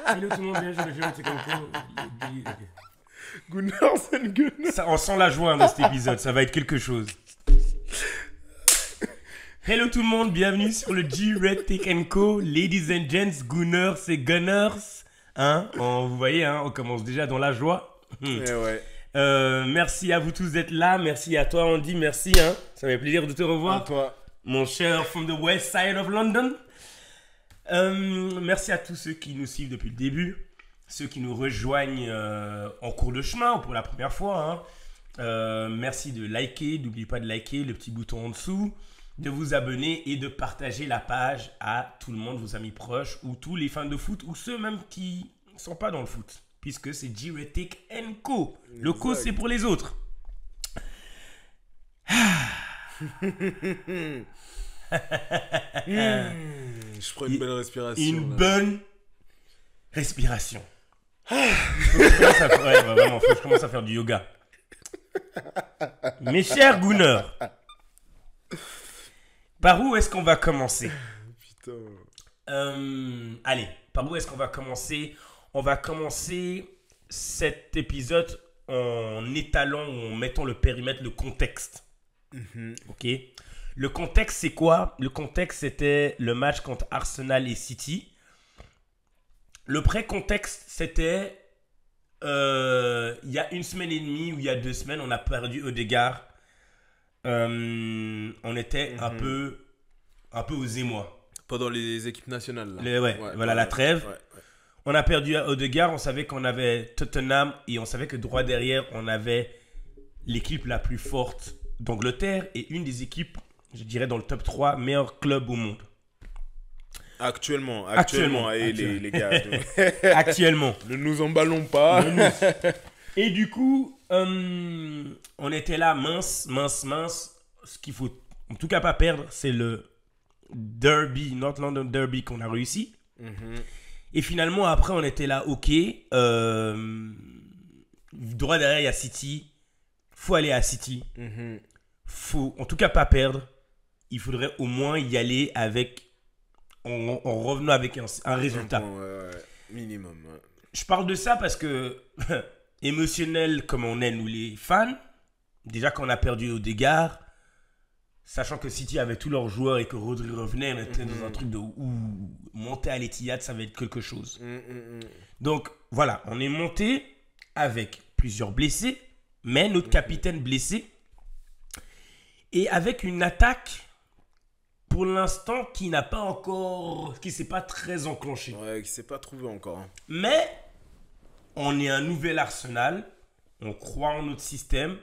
Hello tout le monde, bienvenue sur le jeu, c'est comme quoi. Gunners and Gunners. Ça, on sent la joie dans cet épisode, ça va être quelque chose. Hello tout le monde, bienvenue sur le G-Red Tech & Co. Ladies and gents, Gunners et Gunners. Hein, vous voyez, hein, on commence déjà dans la joie. Ouais. Merci à vous tous d'être là. Merci à toi Andy, merci. Hein. Ça fait plaisir de te revoir. À toi. Mon cher from the west side of London. Merci à tous ceux qui nous suivent depuis le début. Ceux qui nous rejoignent en cours de chemin ou pour la première fois. Hein. Merci de liker. N'oubliez pas de liker le petit bouton en dessous. De vous abonner et de partager la page à tout le monde, vos amis proches ou tous les fans de foot ou ceux même qui ne sont pas dans le foot. Puisque c'est G-Red Tech & Co. Le co, c'est pour les autres. Je prends une belle respiration. Une là. bonne respiration. Faut que je commence à faire du yoga. Mes chers Gunners, par où est-ce qu'on va commencer? Putain. Allez, par où est-ce qu'on va commencer? On va commencer cet épisode en étalant ou en mettant le périmètre, le contexte. Ok. Le contexte, c'est quoi? Le contexte, c'était le match contre Arsenal et City. Le pré-contexte, c'était il y a une semaine et demie ou il y a 2 semaines, on a perdu Odegaard. On était un peu aux émois. Pendant les équipes nationales. Là. La trêve. Ouais. On a perdu Odegaard, on savait qu'on avait Tottenham et on savait que droit derrière, on avait l'équipe la plus forte d'Angleterre et une des équipes, je dirais, dans le top 3 meilleurs clubs au monde. Actuellement. Allez, les gars. Actuellement. Ne nous emballons pas. Et du coup, on était là, mince. Ce qu'il faut en tout cas pas perdre, c'est le Derby, North London Derby qu'on a réussi. Et finalement, après, on était là, ok. Droit derrière, il y a City. Faut aller à City. Faut en tout cas pas perdre. Il faudrait au moins y aller avec, en revenant avec un résultat. Ouais. Minimum. Ouais. Je parle de ça parce que, émotionnel comme on est, nous les fans, déjà quand on a perdu Odegaard, sachant que City avait tous leurs joueurs et que Rodri revenait, on était dans un truc de monter à l'Etihad, ça va être quelque chose. Donc voilà, on est monté avec plusieurs blessés, mais notre capitaine blessé, et avec une attaque pour l'instant qui s'est pas très enclenchée. Ouais, qui s'est pas trouvé encore. Hein. Mais on est un nouvel Arsenal, on croit en notre système.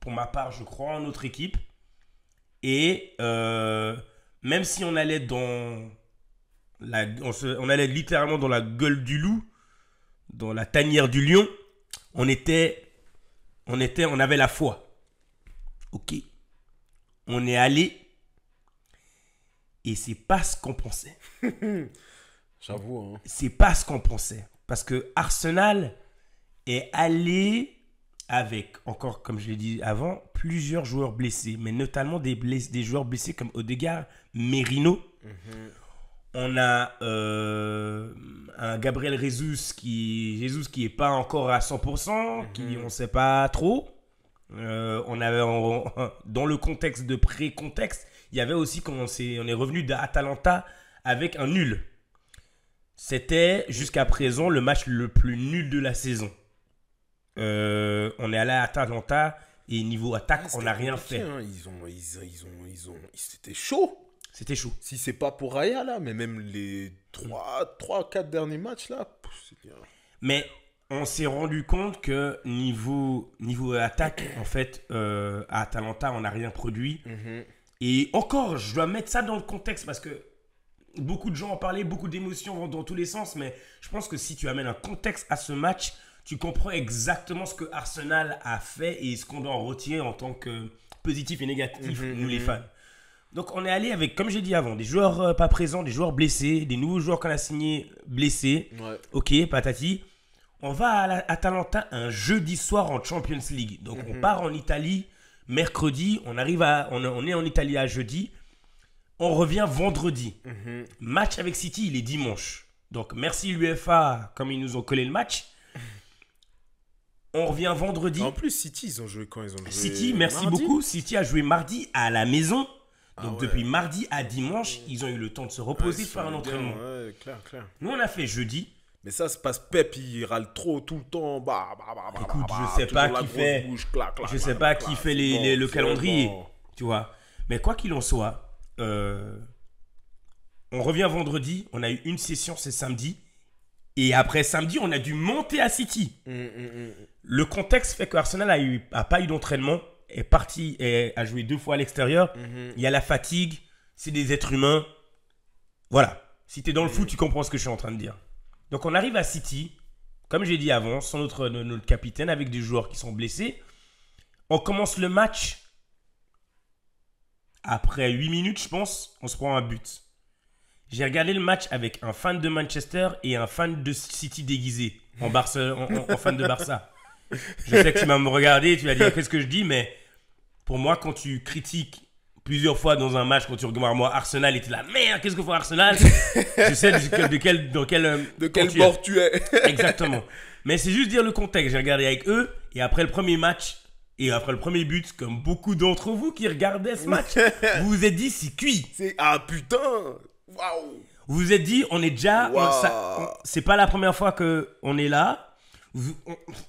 Pour ma part, je crois en notre équipe. Et même si on allait on allait littéralement dans la gueule du loup, dans la tanière du lion, on avait la foi. Ok. On est allé et c'est pas ce qu'on pensait. J'avoue. Hein. C'est pas ce qu'on pensait. Parce que Arsenal est allé avec, encore comme je l'ai dit avant, plusieurs joueurs blessés, mais notamment des joueurs blessés comme Odegaard, Merino. On a un Gabriel Jesus qui est pas encore à 100%, qui on sait pas trop. On avait dans le contexte de pré-contexte, il y avait aussi on est revenu d'Atalanta avec un nul. C'était jusqu'à présent le match le plus nul de la saison. On est allé à Atalanta et niveau attaque, on n'a rien fait. Hein. C'était chaud. C'était chaud. Si c'est pas pour Raya là, mais même les 3-4 derniers matchs là, Mais on s'est rendu compte que niveau attaque, en fait, à Atalanta, on n'a rien produit. Et encore, je dois mettre ça dans le contexte parce que beaucoup de gens en parlaient, beaucoup d'émotions vont dans tous les sens, mais je pense que si tu amènes un contexte à ce match, tu comprends exactement ce que Arsenal a fait et ce qu'on doit en retirer en tant que positif et négatif, nous les fans. Donc on est allé avec, comme j'ai dit avant, des joueurs pas présents, des joueurs blessés, des nouveaux joueurs qu'on a signés blessés. Ouais. Ok, patati. On va à Atalanta un jeudi soir en Champions League. Donc on part en Italie mercredi, on est en Italie à jeudi. On revient vendredi. Match avec City, il est dimanche. Donc, merci l'UEFA, comme ils nous ont collé le match. On revient vendredi. En plus, City, ils ont joué quand ils ont joué City, merci mardi. beaucoup. City a joué mardi à la maison. Donc, ouais. depuis mardi à dimanche, ils ont eu le temps de se reposer, Ouais, de faire un bien, entraînement. Ouais, clair. Nous, on a fait jeudi. Mais ça, c'est parce que Pep, il râle trop tout le temps. Écoute, je sais pas qui fait. Je sais pas qui fait le calendrier. Bon. Tu vois. Mais quoi qu'il en soit, on revient vendredi. On a eu une session, c'est samedi. Et après samedi, on a dû monter à City. Le contexte fait qu'Arsenal a pas eu d'entraînement, est parti et a joué 2 fois à l'extérieur. Il y a la fatigue, c'est des êtres humains. Voilà. Si tu es dans le foot, tu comprends ce que je suis en train de dire. Donc on arrive à City, comme j'ai dit avant, sans notre capitaine, avec des joueurs qui sont blessés. On commence le match. Après 8 minutes, je pense, on se prend un but. J'ai regardé le match avec un fan de Manchester et un fan de City déguisé, en fan de Barça. Je sais que tu vas me regarder, tu vas dire qu'est-ce que je dis, mais pour moi, quand tu critiques plusieurs fois dans un match, quand tu regardes moi Arsenal et tu es là, merde, qu'est-ce que fait Arsenal? Je sais de quel bord tu es. Exactement. Mais c'est juste dire le contexte. J'ai regardé avec eux et après le premier match et après le premier but, comme beaucoup d'entre vous qui regardaient ce match, vous vous êtes dit c'est cuit. Ah putain. Waouh. Vous vous êtes dit on est déjà, c'est pas la première fois que on est là. Il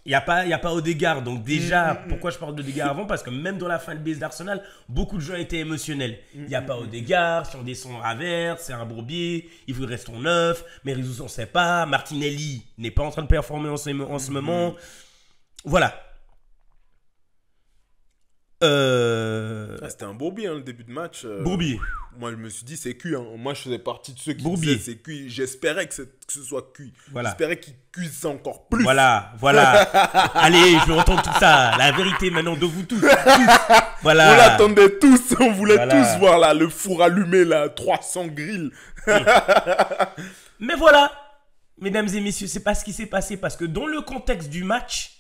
n'y a pas Odegaard, donc déjà, pourquoi je parle d'Odegaard avant? Parce que même dans la fanbase d'Arsenal, beaucoup de gens étaient émotionnels. Il n'y a pas Odegaard, si on descend à Vert, c'est un bourbier, il vous reste ton neuf, mais Rizou, on ne sait pas, Martinelli n'est pas en train de performer en ce moment. Voilà. C'était un bourbier, le début de match. Bourbier. Moi, je me suis dit, c'est cuit. Moi, je faisais partie de ceux qui bourbier. disaient c'est cuit. J'espérais que ce soit cuit. Voilà. J'espérais qu'il cuise ça encore plus. Voilà. Allez, je veux entendre tout ça. La vérité maintenant de vous tous. Voilà. On l'attendait tous. On voulait tous voir là, le four allumé, là, 300 grilles. Mais voilà, mesdames et messieurs, c'est pas ce qui s'est passé. Parce que dans le contexte du match,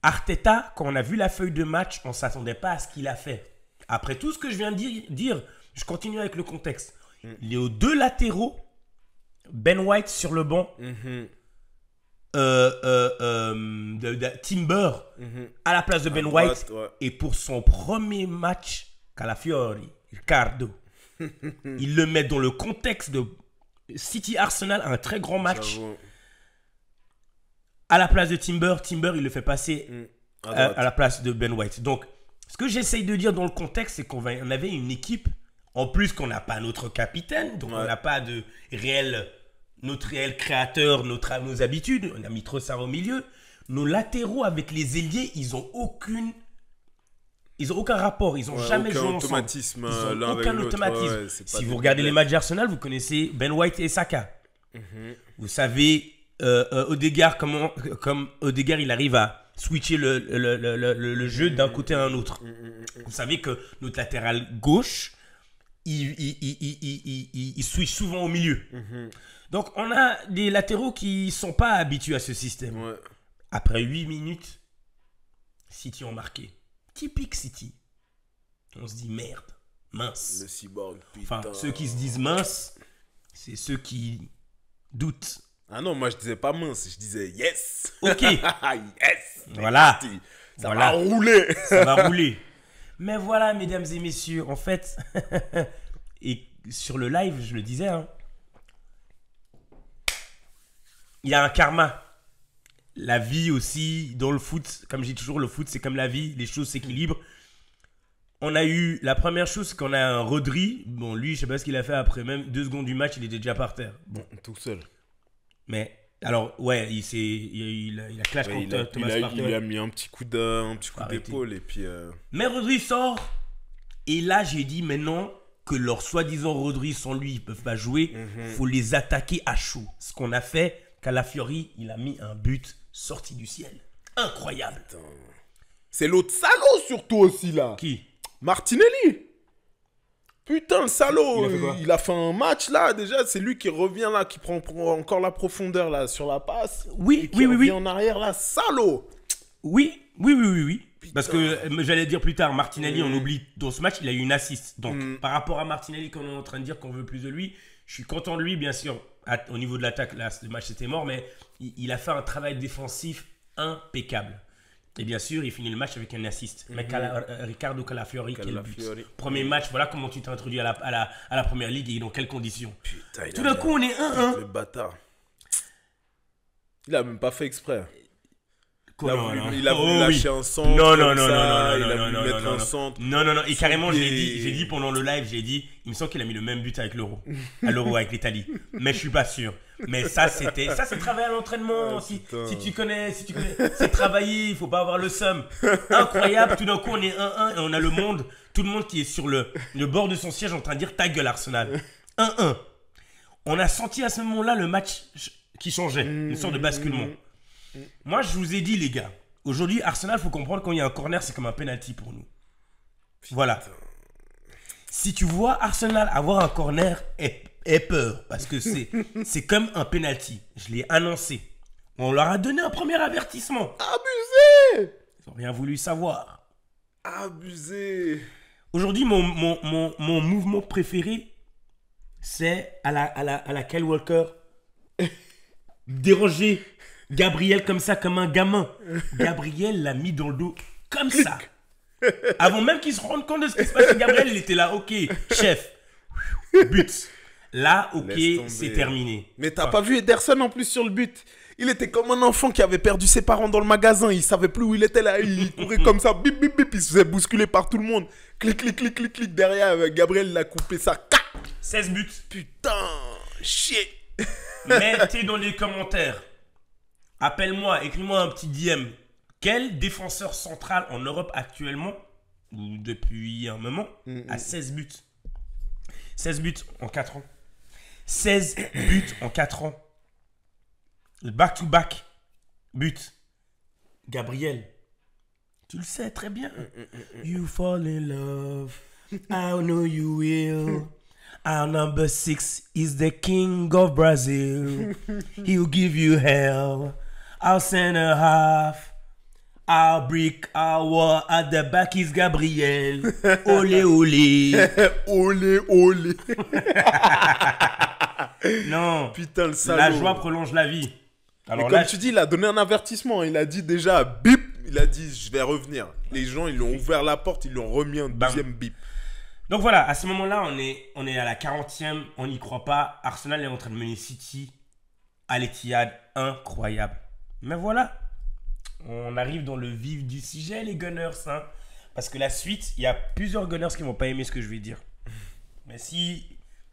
Arteta, quand on a vu la feuille de match, on ne s'attendait pas à ce qu'il a fait. Après tout ce que je viens de dire, je continue avec le contexte. Il est aux 2 latéraux, Ben White sur le banc, Timber à la place de Ben White. Ouais. Et pour son premier match, Calafiori, Ricardo, il le met dans le contexte de City Arsenal, un très grand match. À la place de Timber, il le fait passer à la place de Ben White. Donc, ce que j'essaye de dire dans le contexte, c'est qu'on avait une équipe, en plus qu'on n'a pas notre capitaine, donc on n'a pas de notre réel créateur, nos habitudes. On a mis Trossard au milieu. Nos latéraux avec les ailiers, ils ont aucun rapport. Ils n'ont jamais joué ensemble. Automatisme, ils n'ont aucun automatisme. Si vous regardez les matchs d'Arsenal, vous connaissez Ben White et Saka. Vous savez Odegaard, comme Odegaard, il arrive à switcher le jeu d'un côté à un autre. Vous savez que notre latéral gauche, il switch souvent au milieu. Donc, on a des latéraux qui ne sont pas habitués à ce système. Ouais. Après 8 minutes, City ont marqué. Typique City. On se dit merde, mince. Le cyborg, putain. Enfin, ceux qui se disent mince, c'est ceux qui doutent. Ah non, moi je disais pas mince, je disais yes. Ok. Yes. Voilà. Ça va rouler. Ça va rouler. Mais voilà, mesdames et messieurs, en fait, et sur le live, je le disais, hein, il y a un karma. La vie aussi, dans le foot, comme je dis toujours, le foot c'est comme la vie, les choses s'équilibrent. On a eu, la première chose, c'est qu'on a un Rodri. Bon, lui, je sais pas ce qu'il a fait après, même 2 secondes du match, il était déjà par terre. Bon, tout seul. Mais, alors, ouais, il a clash contre Thomas Partey. Il a mis un petit coup d'épaule et puis... Mais Rodri sort. Et là, j'ai dit maintenant que leur soi-disant Rodri, sans lui, ils peuvent pas jouer. Faut les attaquer à chaud. Ce qu'on a fait, Calafiori, il a mis un but sorti du ciel. Incroyable. Putain. C'est l'autre salaud surtout aussi là. Qui? Martinelli. Putain, le salaud. Il a fait un match là déjà. C'est lui qui revient là, qui prend encore la profondeur là sur la passe. Oui. En arrière là, salaud. Oui. Parce que j'allais dire plus tard, Martinelli, on oublie, dans ce match, il a eu une assist. Donc, par rapport à Martinelli, qu'on est en train de dire qu'on veut plus de lui, je suis content de lui, bien sûr. au niveau de l'attaque, là, le match c'était mort, mais il a fait un travail défensif impeccable. Et bien sûr, il finit le match avec un assist. Mais Ricardo Calafiori, quel but. Premier match, voilà comment tu t'es introduit à la première ligue et dans quelles conditions. Putain, tout d'un coup, on est 1-1. Le bâtard. Il a même pas fait exprès. Il a voulu lâcher un centre. Non. Il a voulu mettre un centre. Non. Et carrément, j'ai dit pendant le live, il me semble qu'il a mis le même but avec l'Euro. À l'Euro avec l'Italie. Mais je suis pas sûr. Mais ça, c'est travailler à l'entraînement. Si tu connais, c'est travailler. Il faut pas avoir le seum. Incroyable. Tout d'un coup, on est 1-1 et on a tout le monde qui est sur le bord de son siège en train de dire ta gueule, Arsenal. 1-1. On a senti à ce moment-là le match qui changeait. Une sorte de basculement. Moi, je vous ai dit, les gars, aujourd'hui, Arsenal, il faut comprendre quand il y a un corner, c'est comme un penalty pour nous. Voilà. Si tu vois Arsenal avoir un corner, aie peur, parce que c'est comme un penalty. Je l'ai annoncé. On leur a donné un premier avertissement. Abusé! Ils n'ont rien voulu savoir. Abusé! Aujourd'hui, mon mouvement préféré, c'est à la Kyle Walker. Déranger Gabriel comme ça, comme un gamin. Gabriel l'a mis dans le dos comme ça. Avant même qu'il se rende compte de ce qui se passe, Gabriel, il était là, ok, chef. But. Là, ok, c'est terminé. Mais t'as pas vu Ederson en plus sur le but? Il était comme un enfant qui avait perdu ses parents dans le magasin. Il savait plus où il était là. Il courait comme ça, bip, bip, bip. Il se faisait bousculer par tout le monde. Clic, clic, clic, clic, clic. Derrière, Gabriel l'a coupé ça. 16 buts. Putain, chier. Mettez dans les commentaires. Appelle-moi, écris-moi un petit DM. Quel défenseur central en Europe actuellement, ou depuis un moment, a 16 buts? 16 buts en 4 ans. 16 buts en 4 ans. Back-to-back but. Gabriel, tu le sais très bien. You fall in love. I know you will. Our number 6 is the king of Brazil. He'll give you hell. Our center half. Our brick, our wall. At the back is Gabriel. Olé, olé. Olé, olé. Non. Putain, le salaud. La joie prolonge la vie. Alors comme tu dis, il a donné un avertissement. Il a dit déjà bip. Il a dit je vais revenir. Les gens, ils lui ont ouvert la porte. Ils lui ont remis un deuxième bip. Donc voilà, à ce moment-là, on est à la 40e. On n'y croit pas. Arsenal est en train de mener City à l'Etihad. Incroyable. Mais voilà. On arrive dans le vif du sujet, les Gunners. Hein. Parce que la suite, il y a plusieurs Gunners qui ne vont pas aimer ce que je vais dire. Mais si,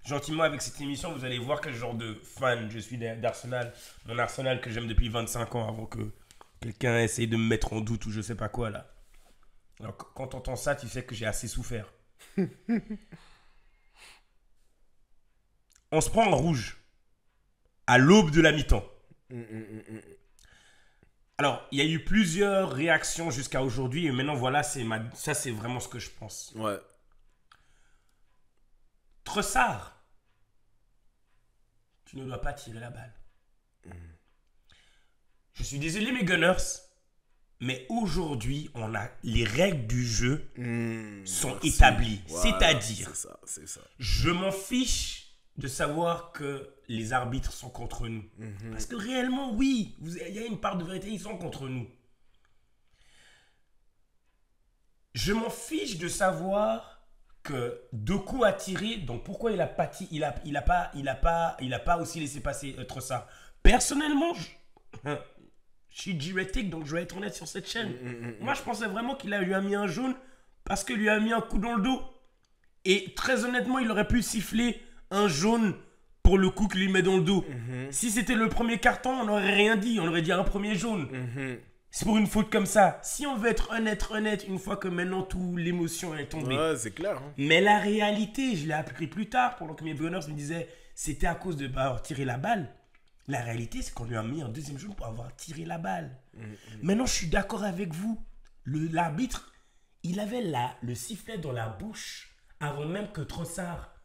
gentiment, avec cette émission, vous allez voir quel genre de fan je suis d'Arsenal. Mon Arsenal que j'aime depuis 25 ans avant que quelqu'un essaye de me mettre en doute ou je sais pas quoi là. Alors quand tu entends ça, tu sais que j'ai assez souffert. On se prend en rouge à l'aube de la mi-temps. Alors, il y a eu plusieurs réactions jusqu'à aujourd'hui et maintenant voilà, ça c'est vraiment ce que je pense. Ouais. Trossard, tu ne dois pas tirer la balle. Je suis désolé mes Gunners, mais aujourd'hui, les règles du jeu sont établies. Voilà, c'est-à-dire, c'est ça. Je m'en fiche de savoir que les arbitres sont contre nous. Parce que réellement, oui, il y a une part de vérité, ils sont contre nous. Je m'en fiche de savoir que Doku a tiré, donc pourquoi il a pas aussi laissé passer Trossard. Personnellement, je suis diurétique, donc je vais être honnête sur cette chaîne. Moi, je pensais vraiment qu'il lui a mis un jaune parce qu'il lui a mis un coup dans le dos. Et très honnêtement, il aurait pu siffler un jaune pour le coup qu'il lui met dans le dos. Si c'était le premier carton, on n'aurait rien dit. On aurait dit un premier jaune. C'est pour une faute comme ça. Si on veut être honnête, une fois que maintenant toute l'émotion est tombée. Ouais, c'est clair. Hein. Mais la réalité, je l'ai appris plus tard, pendant que mes Gunners me disaient c'était à cause de avoir tiré la balle. La réalité, c'est qu'on lui a mis un deuxième jaune pour avoir tiré la balle. Maintenant, je suis d'accord avec vous. L'arbitre, il avait le sifflet dans la bouche avant même que Trossard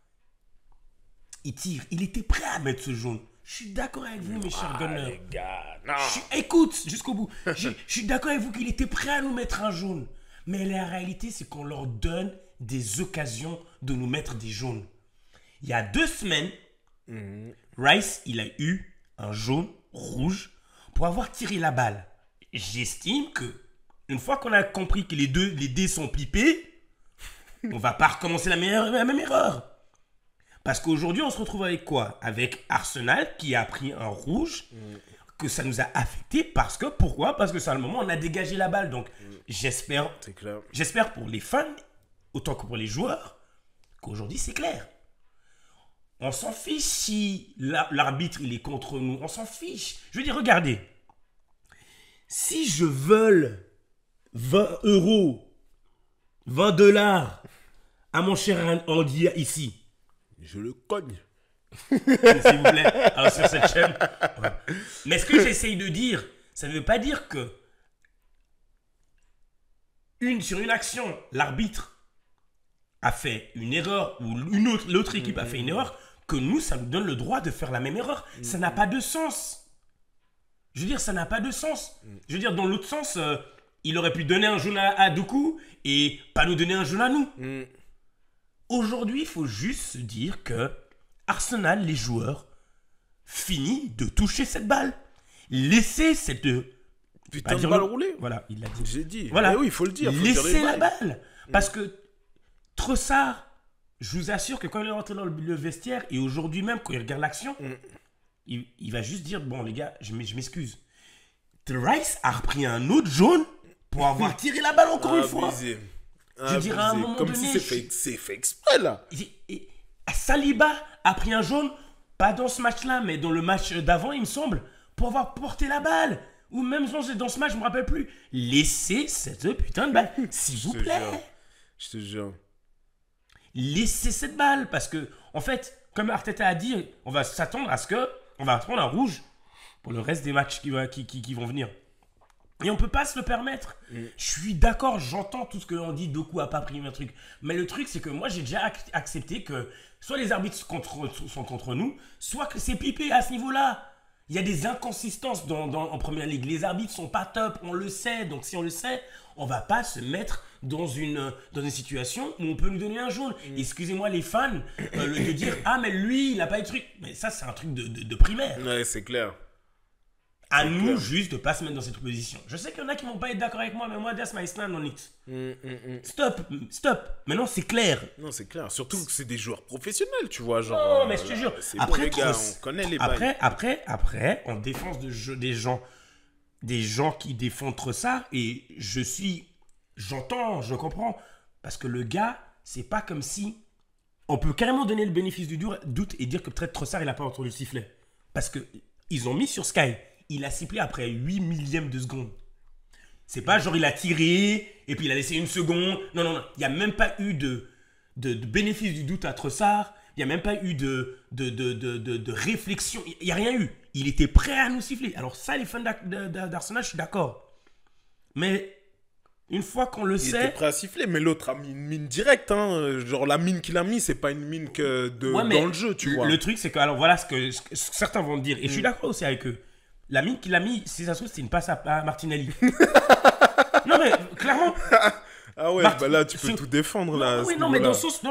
il tire. Il était prêt à mettre ce jaune. Je suis d'accord avec vous, mes chers Gunners. Les gars, non. Écoute, jusqu'au bout. Je suis d'accord avec vous qu'il était prêt à nous mettre un jaune. Mais la réalité, c'est qu'on leur donne des occasions de nous mettre des jaunes. Il y a 2 semaines, Rice, il a eu un jaune, rouge, pour avoir tiré la balle. J'estime que, une fois qu'on a compris que les dés sont pipés, on va pas recommencer la même erreur. Parce qu'aujourd'hui, on se retrouve avec quoi? Avec Arsenal qui a pris un rouge, que ça nous a affecté parce que, pourquoi? Parce que c'est le moment où on a dégagé la balle. Donc, j'espère pour les fans, autant que pour les joueurs, qu'aujourd'hui, c'est clair. On s'en fiche si l'arbitre, il est contre nous. On s'en fiche. Je veux dire, regardez. Si je veux 20 euros, 20 dollars à mon cher Andy ici, je le cogne. s'il vous plaît, alors sur cette chaîne. Ouais. Mais ce que j'essaye de dire, ça ne veut pas dire que sur une action, l'arbitre a fait une erreur ou l'autre équipe a fait une erreur, que nous, ça nous donne le droit de faire la même erreur. Ça n'a pas de sens. Je veux dire, ça n'a pas de sens. Je veux dire, dans l'autre sens, il aurait pu donner un jaune à Doku et pas nous donner un jaune à nous. Aujourd'hui, il faut juste se dire que Arsenal, les joueurs, finissent de toucher cette balle. Laissez cette... Putain de balle rouler. Voilà, il l'a dit. J'ai dit. Voilà. Mais oui, il faut le dire. Laissez la balle. Parce que Trossard, je vous assure que quand il est rentré dans le vestiaire, et aujourd'hui même, quand il regarde l'action, il va juste dire, bon les gars, je m'excuse. Rice a repris un autre jaune pour avoir tiré la balle encore une fois. Je dirais à un moment comme donné... si c'est fait exprès, là. Saliba a pris un jaune, pas dans ce match-là, mais dans le match d'avant, il me semble, pour avoir porté la balle. Ou même dans ce match, je me rappelle plus. Laissez cette putain de balle, s'il vous plaît. Je te jure. Laissez cette balle, parce que, en fait, comme Arteta a dit, on va s'attendre à ce que on va prendre un rouge pour le reste des matchs qui vont venir. Et on peut pas se le permettre. Je suis d'accord, j'entends tout ce que on dit. Doku a pas pris un truc. Mais le truc, c'est que moi, j'ai déjà accepté que soit les arbitres sont contre nous, soit que c'est pipé à ce niveau-là. Il y a des inconsistances en Première Ligue. Les arbitres sont pas top, on le sait. Donc, si on le sait, on va pas se mettre dans une situation où on peut nous donner un jaune. Excusez-moi les fans de dire « Ah, mais lui, il n'a pas eu de truc. » Mais ça, c'est un truc de primaire. Ouais, c'est clair. À nous, juste de ne pas se mettre dans cette position. Je sais qu'il y en a qui ne vont pas être d'accord avec moi, mais moi, that's my stand on it. Stop. Maintenant, c'est clair. Non, c'est clair. Surtout que c'est des joueurs professionnels, tu vois. Genre, non, mais je te jure. C'est bon, les gars, on connaît les bails. Après, en défense des gens qui défendent ça, et j'entends, je comprends. Parce que le gars, c'est pas comme si... On peut carrément donner le bénéfice du doute et dire que peut-être Trossard, il n'a pas entendu le sifflet. Parce qu'ils ont mis sur Sky... Il a sifflé après 8 millièmes de seconde. C'est pas genre il a tiré et puis il a laissé une seconde. Non. Il n'y a même pas eu de bénéfice du doute à Trossard. Il n'y a même pas eu de réflexion. Il n'y a rien eu. Il était prêt à nous siffler. Alors ça, les fans d'Arsenal, je suis d'accord. Mais une fois qu'on le sait... Il était prêt à siffler, mais l'autre a mis une mine directe. Hein. Genre la mine qu'il a mis, c'est pas une mine dans le jeu, tu vois. Le truc, c'est que... Alors voilà ce que certains vont dire. Et je suis d'accord aussi avec eux. La mine qu'il a mis, si ça se trouve, c'est une passe à Martinelli. Non, mais clairement. Ah ouais, bah là, tu peux tout défendre. Là, oui, non, mais dans le sens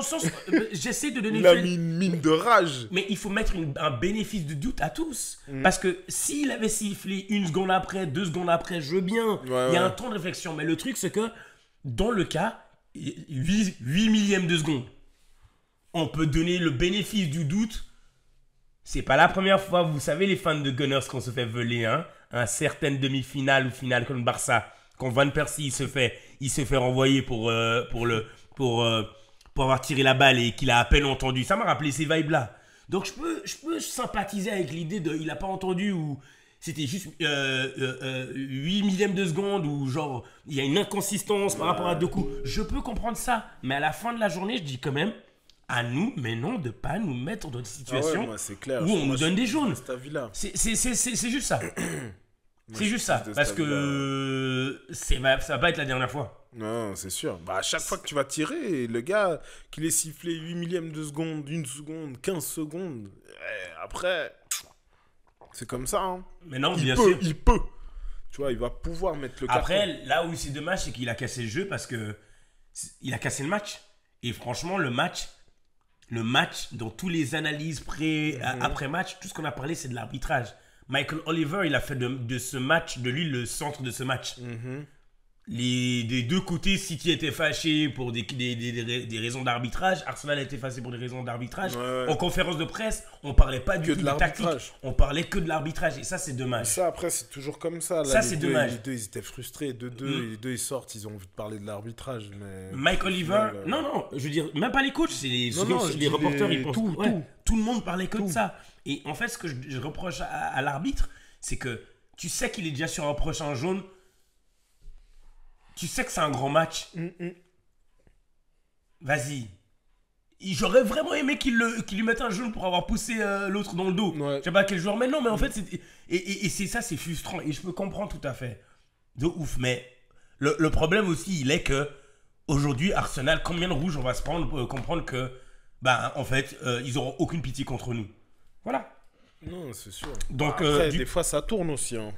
j'essaie de donner... Il a mis une mine de rage. Mais il faut mettre un bénéfice de doute à tous. Parce que s'il avait sifflé 1 seconde après, 2 secondes après, je veux bien. Il y a un temps de réflexion. Mais le truc, c'est que dans le cas, 8 millièmes de seconde, on peut donner le bénéfice du doute. C'est pas la première fois, vous savez, les fans de Gunners, qu'on se fait voler, hein, un certain demi-finale ou finale comme Barça, quand Van Persie il se fait renvoyer pour avoir tiré la balle et qu'il a à peine entendu. Ça m'a rappelé ces vibes-là. Donc je peux sympathiser avec l'idée de il a pas entendu ou c'était juste 8 millièmes de seconde ou genre il y a une inconsistance par rapport à Doku. Je peux comprendre ça, mais à la fin de la journée, je dis quand même à nous, mais non, de pas nous mettre dans des situations où on nous donne des jaunes. C'est juste ça. C'est juste ça. Parce que ça va pas être la dernière fois. Non, c'est sûr. Bah, à chaque fois que tu vas tirer, le gars, qu'il ait sifflé 8 millièmes de seconde, 1 seconde, 15 secondes, après, c'est comme ça. Hein. Mais non, bien sûr. Il peut. Tu vois, il va pouvoir mettre le carton. Après, là où c'est dommage, c'est qu'il a cassé le jeu parce que il a cassé le match. Et franchement, le match... le match, dans tous les analyses après-match, tout ce qu'on a parlé, c'est de l'arbitrage. Michael Oliver, il a fait de ce match, de lui, le centre de ce match. Des deux côtés, City était fâché pour des raisons d'arbitrage. Arsenal était fâché pour des raisons d'arbitrage. Ouais. En conférence de presse, on parlait pas du tout de tactique. On parlait que de l'arbitrage. Et ça, c'est dommage. Ça, après, c'est toujours comme ça. Là, ça, c'est dommage. Les deux, ils étaient frustrés. Les deux, ils sortent. Ils ont envie de parler de l'arbitrage. Mais... Mike Oliver, non, je veux dire, même pas les coachs, c'est les reporters, ils pensent. Tout le monde parlait que de ça. Et en fait, ce que je reproche à l'arbitre, c'est que tu sais qu'il est déjà sur un prochain jaune. Tu sais que c'est un grand match. Vas-y. J'aurais vraiment aimé qu'il lui mette un jaune pour avoir poussé l'autre dans le dos. Ouais. Je sais pas quel joueur, mais non, mais en fait, c'est ça, c'est frustrant. Et je peux comprendre tout à fait. De ouf. Mais le problème aussi, il est que aujourd'hui, Arsenal, combien de rouges on va se prendre pour comprendre que, en fait, ils auront aucune pitié contre nous. Voilà. Non, c'est sûr. Donc, après, des fois, ça tourne aussi. Hein.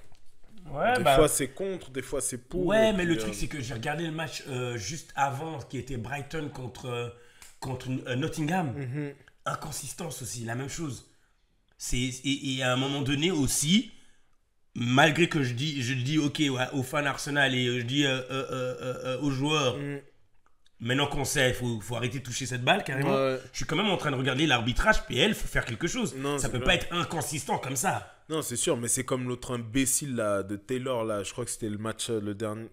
Ouais, des fois c'est contre, des fois c'est pour. Ouais, mais le truc c'est que j'ai regardé le match juste avant, qui était Brighton contre Nottingham. Inconsistance aussi, la même chose. Et à un moment donné aussi, malgré que je dis ok aux fans Arsenal et je dis aux joueurs, maintenant qu'on sait, il faut arrêter de toucher cette balle carrément. Ouais. Je suis quand même en train de regarder l'arbitrage, PL, il faut faire quelque chose. Non, ça peut pas être inconsistant comme ça. Non, c'est sûr, mais c'est comme l'autre imbécile là, de Taylor, là. Je crois que c'était le match, le dernier.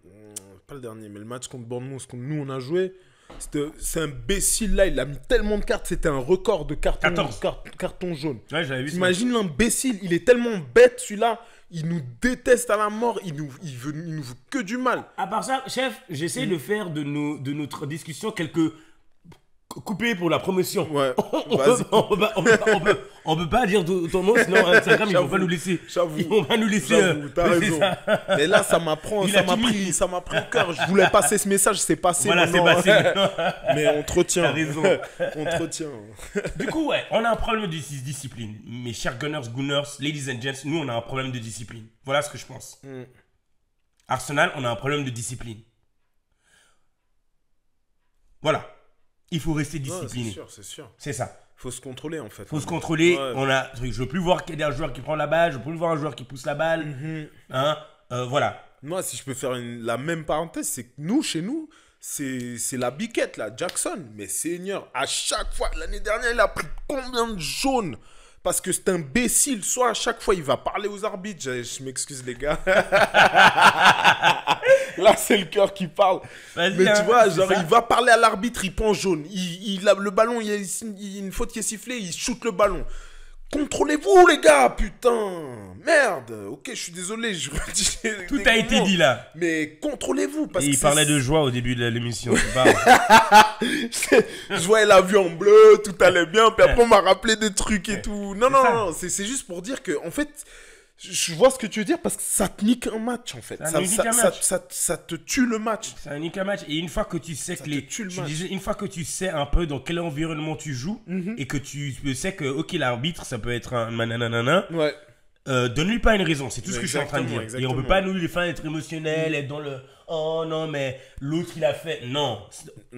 Pas le dernier, mais le match contre Bournemouth, contre nous, on a joué. C'est imbécile là, il a mis tellement de cartes, c'était un record de carton jaune. Ouais, j'avais vu ça. Imagine l'imbécile, il est tellement bête celui-là, il nous déteste à la mort, il nous veut que du mal. À part ça, chef, j'essaie de faire de notre discussion quelques coupés pour la promotion. Ouais, on peut pas dire ton mot, sinon Instagram, ils vont pas nous laisser. Ils vont pas nous laisser. T'as raison. Mais là, ça m'a pris au cœur. Je voulais passer ce message, c'est passé. Voilà, c'est passé. Mais on te retient. T'as raison. On te retient. Du coup, ouais, on a un problème de discipline. Mes chers Gunners, ladies and gents, nous, on a un problème de discipline. Voilà ce que je pense. Arsenal, on a un problème de discipline. Voilà. Il faut rester discipliné. C'est sûr. C'est ça. Faut se contrôler en fait. Faut se contrôler. Ouais. Je veux plus voir qu'il y a un joueur qui prend la balle. Je veux plus voir un joueur qui pousse la balle. Voilà. Moi, si je peux faire la même parenthèse, c'est que nous, chez nous, c'est la biquette là, Jackson. Mais Seigneur, à chaque fois, l'année dernière, il a pris combien de jaunes? Parce que c'est imbécile. Soit à chaque fois, il va parler aux arbitres. Je m'excuse, les gars. Là, c'est le cœur qui parle. Mais tu vois, genre, il va parler à l'arbitre, il prend jaune. Il a le ballon, il y a une faute qui est sifflée, il shoot le ballon. Contrôlez-vous, les gars, putain. Merde. Ok, je suis désolé. Tout a été dit là. Mais contrôlez-vous. Parce il parlait de joie au début de l'émission. Je voyais la vue en bleu, tout allait bien. Puis après, on m'a rappelé des trucs et tout. Non. C'est juste pour dire que, en fait, je vois ce que tu veux dire parce que ça te nique un match, en fait. Ça te tue le match. Ça nique un match. Et une fois que tu sais une fois que tu sais un peu dans quel environnement tu joues et que tu sais que, ok, l'arbitre, ça peut être un nanana. Ouais. Donne-lui pas une raison, c'est tout ce que je suis en train de dire. Exactement. Et on peut pas nous les faire être émotionnels, être dans le oh non, mais l'autre il a fait. Non.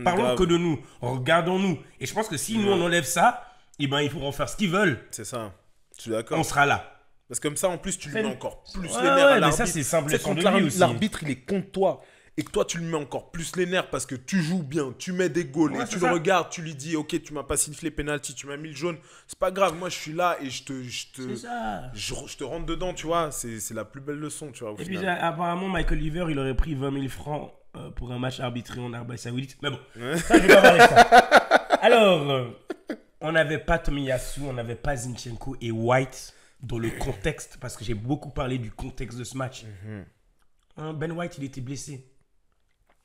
Parlons que de nous. Regardons-nous. Et je pense que si nous on enlève ça, eh ben ils pourront faire ce qu'ils veulent. C'est ça. Je suis d'accord. On sera là. Parce que comme ça, en plus, tu lui mets encore plus les nerfs à l'arbitre. Mais ça, c'est simple. L'arbitre, il est contre toi. Et que toi, tu lui mets encore plus les nerfs parce que tu joues bien, tu mets des goals et tu le regardes, tu lui dis, ok, tu m'as pas sifflé penalty, tu m'as mis le jaune. C'est pas grave, moi, je suis là et je te rentre dedans, tu vois. C'est la plus belle leçon, tu vois. Au final. Puis, apparemment, Michael Oliver, il aurait pris 20 000 francs pour un match arbitré en Arabie Saoudite. Mais bon, ça, je vais pas parler de ça. Alors, on n'avait pas Tomiyasu, on n'avait pas Zinchenko et White dans le contexte, parce que j'ai beaucoup parlé du contexte de ce match. Ben White, il était blessé.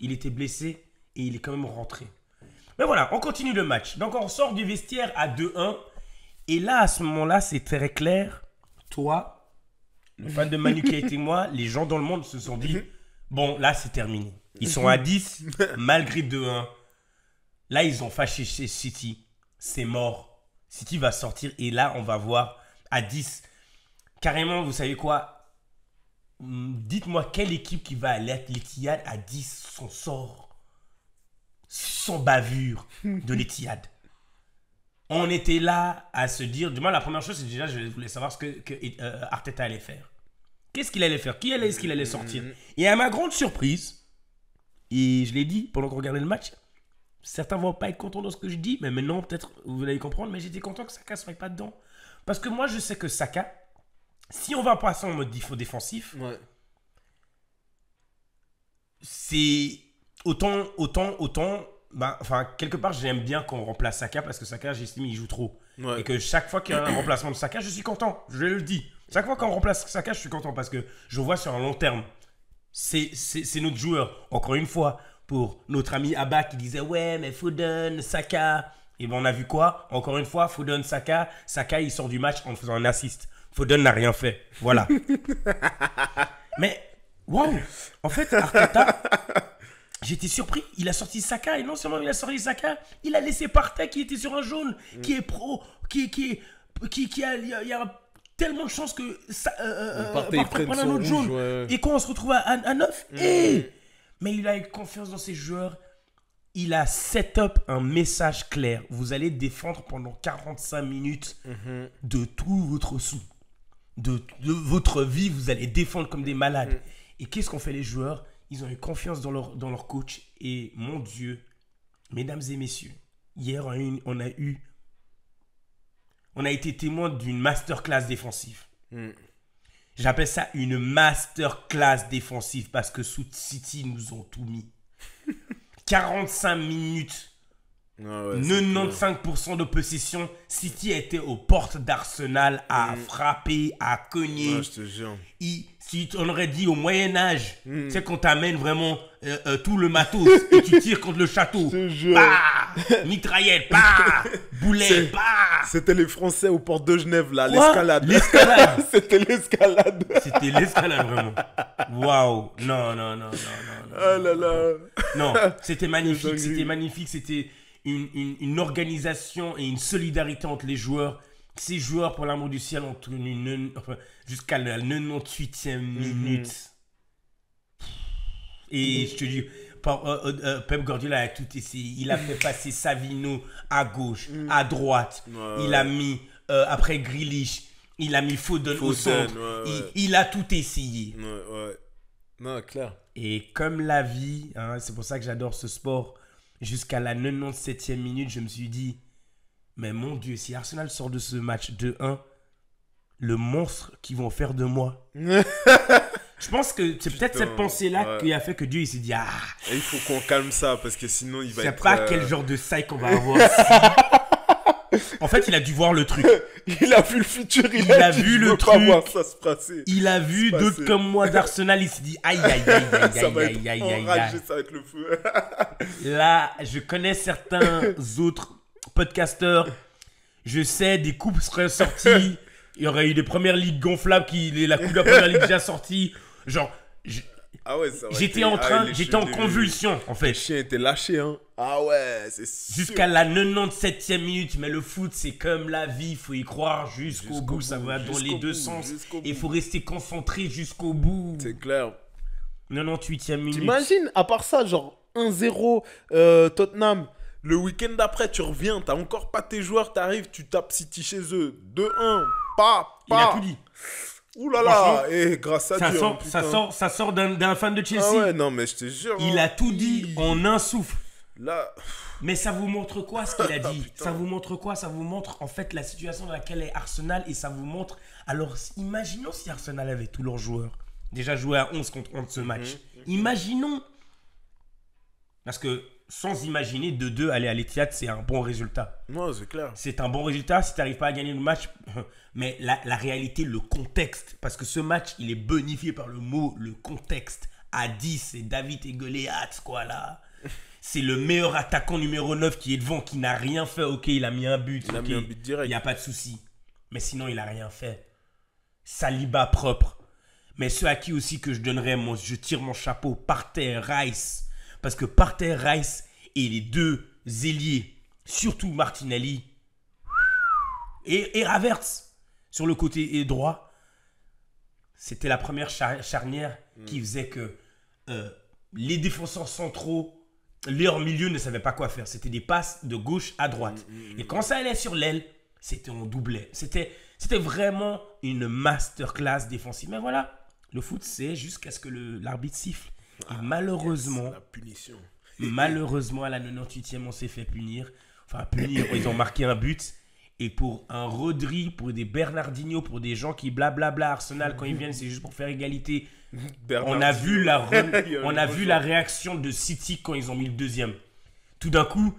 Il était blessé et il est quand même rentré. Mais voilà, on continue le match. Donc, on sort du vestiaire à 2-1. Et là, à ce moment-là, c'est très clair. Toi, le fan de Manu qui a été moi, les gens dans le monde se sont dit, bon, là, c'est terminé. Ils sont à 10, malgré 2-1. Là, ils ont fâché chez City. C'est mort. City va sortir et là, on va voir à 10. Carrément, vous savez quoi? Dites-moi quelle équipe qui va aller à l'Etihad à 10 son sort sans bavure de l'Etihad. on était là à se dire, du moins la première chose, c'est déjà, je voulais savoir ce que Arteta allait faire. Qu'est-ce qu'il allait faire? Est-ce qu'il allait sortir? Et à ma grande surprise, et je l'ai dit pendant qu'on regardait le match, certains vont pas être contents de ce que je dis, mais maintenant peut-être vous allez comprendre, mais j'étais content que Saka soit pas dedans. Parce que moi je sais que Saka, si on va passer en mode défensif, c'est autant, quelque part j'aime bien qu'on remplace Saka parce que Saka, j'estime, il joue trop. Et que chaque fois qu'il y a un remplacement de Saka, je suis content, je le dis. Chaque fois qu'on remplace Saka, je suis content parce que je vois sur un long terme, c'est notre joueur. Encore une fois, pour notre ami Abba qui disait ouais, mais Foden, Saka. Et ben on a vu quoi? Encore une fois, Foden, Saka. Saka, il sort du match en faisant un assist. Foden n'a rien fait. Voilà. Mais, waouh! En fait, Arteta, j'étais surpris. Il a sorti Saka. Et non seulement il a sorti Saka, il a laissé Partey qui était sur un jaune, qui est pro, il y a tellement de chances que Partey prenne un autre jaune. Ouais. Et quand on se retrouve à 9, mais il a eu confiance dans ses joueurs. Il a set up un message clair. Vous allez défendre pendant 45 minutes de tout votre sou. De votre vie, vous allez défendre comme des malades. Et qu'est-ce qu'ont fait les joueurs? Ils ont eu confiance dans leur coach. Et mon Dieu, mesdames et messieurs, hier, on a été témoin d'une masterclass défensive. J'appelle ça une masterclass défensive parce que sous City nous ont tout mis. 45 minutes. 95% de possession. City était aux portes d'Arsenal à frapper, à cogner. Ouais, je te jure. Si on aurait dit au Moyen-Âge, tu sais qu'on t'amène vraiment tout le matos et tu tires contre le château. Je te jure. Bah, mitraillette, bah, boulet, bah. C'était les Français aux portes de Genève, là, l'escalade. C'était l'escalade. C'était l'escalade, vraiment. Waouh. Non. Ah là là. Non, c'était magnifique. C'était magnifique. C'était une organisation et une solidarité entre les joueurs. Ces joueurs, pour l'amour du ciel, ont tenu jusqu'à la 98e minute. Et je te dis, Pep Guardiola a tout essayé. Il a fait passer Savino à gauche, à droite. Il a mis, après Grealish, il a mis Foden au centre. Il a tout essayé. Non, clair. Et comme la vie, c'est pour ça que j'adore ce sport, jusqu'à la 97e minute, je me suis dit, mais mon Dieu, si Arsenal sort de ce match 2-1, le monstre qu'ils vont faire de moi. Je pense que c'est peut-être cette pensée-là qui a fait que Dieu il s'est dit Et il faut qu'on calme ça parce que sinon il va être... Je sais pas quel genre de saille qu'on va avoir. En fait, il a dû voir le truc. Il a vu le futur, il a vu le truc. Voir ça se passer. Il a vu d'autres comme moi d'Arsenal, il s'est dit aïe. Ça va être le feu. Là, je connais certains autres podcasteurs. Je sais, des coupes seraient sorties. Il y aurait eu des premières ligues gonflables, la coupe de la première ligue déjà sortie. Genre, j'étais en convulsion, en fait. Le chien était lâché, hein. Ah ouais, c'est sûr. Jusqu'à la 97e minute. Mais le foot, c'est comme la vie. Il faut y croire jusqu'au bout. Ça va dans les deux sens. Et il faut rester concentré jusqu'au bout. C'est clair. 98e minute. T'imagines, à part ça, genre 1-0 Tottenham. Le week-end d'après, tu reviens, t'as encore pas tes joueurs, t'arrives, tu tapes City chez eux. 2-1, Il a tout dit. Ouh là là, et grâce à Dieu. Ça sort d'un fan de Chelsea. Ah ouais, non, mais je te jure. Il a tout dit en un souffle. Là. Mais ça vous montre quoi ce qu'il a dit? Ça vous montre quoi? Ça vous montre en fait la situation dans laquelle est Arsenal et ça vous montre. Alors, imaginons si Arsenal avait tous leurs joueurs déjà joué à 11 contre 11 ce match. Imaginons. Parce que sans imaginer 2-2 aller à l'Etihad, c'est un bon résultat. Non, c'est clair. C'est un bon résultat si tu n'arrives pas à gagner le match. Mais la réalité, le contexte, parce que ce match, il est bonifié par le mot, le contexte. À 10, c'est David et Goliath, quoi, là. C'est le meilleur attaquant numéro 9 qui est devant, qui n'a rien fait. Ok, il a mis un but. Il a mis un but direct. Il n'y a pas de souci. Mais sinon, il n'a rien fait. Saliba propre. Mais ceux à qui aussi que je donnerais, je tire mon chapeau, Partey, Rice. Parce que Partey, Rice et les deux ailiers, surtout Martinelli et Havertz sur le côté droit, c'était la première charnière qui faisait que les défenseurs centraux leur milieu ne savait pas quoi faire. C'était des passes de gauche à droite. Et quand ça allait sur l'aile, c'était on doublait. C'était vraiment une masterclass défensive. Mais voilà, le foot, c'est jusqu'à ce que l'arbitre siffle. Et malheureusement, yes, la punition. Malheureusement, à la 98e, on s'est fait punir. Enfin, punir, ils ont marqué un but. Et pour un Rodri, pour des Bernardinho, pour des gens qui blablabla Arsenal, quand ils viennent, c'est juste pour faire égalité. On a vu la réaction de City quand ils ont mis le deuxième. Tout d'un coup,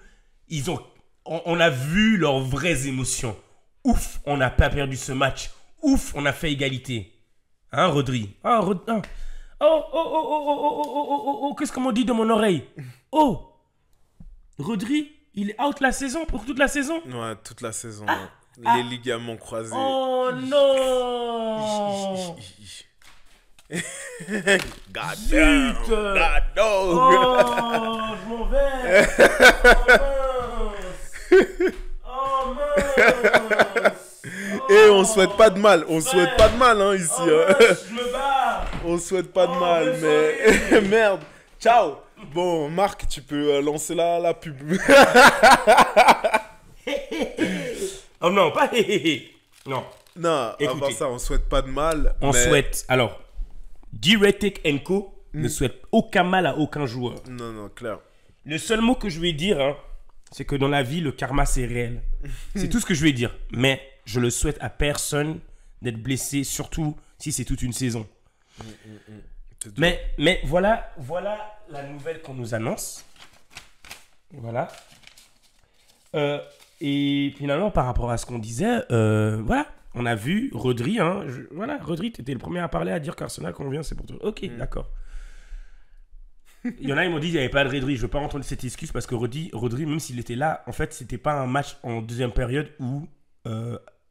on a vu leurs vraies émotions. Ouf, on n'a pas perdu ce match. Ouf, on a fait égalité. Hein, Rodri? Oh, qu'est-ce qu'on m'a dit dans mon oreille? Oh, Rodri, il est out la saison, pour toute la saison? Ouais, toute la saison. Les ligaments croisés. Oh non! God damn. God dog. Oh, je m'en vais. Oh mince. Et on souhaite pas de mal. On souhaite pas de mal hein, ici. Je me barre. On souhaite pas de mal, mais merde. Ciao. Bon, Marc, tu peux lancer la pub. Oh non, pas non. Non, écoutez, avant ça, on souhaite pas de mal. On souhaite, alors, Diuretic & Co ne souhaite aucun mal à aucun joueur. Non, clair. Le seul mot que je vais dire, hein, c'est que dans la vie, le karma, c'est réel. C'est tout ce que je vais dire. Mais je le souhaite à personne d'être blessé, surtout si c'est toute une saison. Mais voilà la nouvelle qu'on nous annonce. Voilà. Et finalement, par rapport à ce qu'on disait, voilà, on a vu Rodri. Hein, Rodri, tu étais le premier à parler, à dire qu'Arsenal convient, c'est pour toi. Ok, d'accord. Il y en a, ils m'ont dit qu'il n'y avait pas de Rodri. Je ne veux pas entendre cette excuse parce que Rodri, même s'il était là, en fait, c'était pas un match en deuxième période où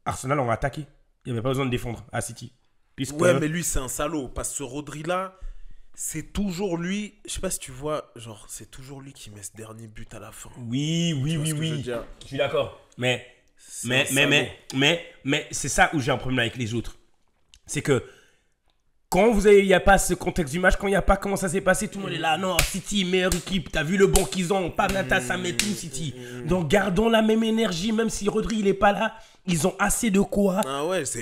Arsenal on va attaquer. Il n'y avait pas besoin de défendre à City. Ouais, mais lui, c'est un salaud. Parce que ce Rodri-là, c'est toujours lui. Je sais pas si tu vois, genre, c'est toujours lui qui met ce dernier but à la fin. Oui. Je suis d'accord. Mais c'est ça où j'ai un problème avec les autres. C'est que quand il n'y a pas ce contexte du match, quand il n'y a pas comment ça s'est passé, tout le monde est là. Non, City, meilleure équipe. T'as vu le banc qu'ils ont. Pamata, ça met tout City. Donc gardons la même énergie, même si Rodri il est pas là. Ils ont assez de quoi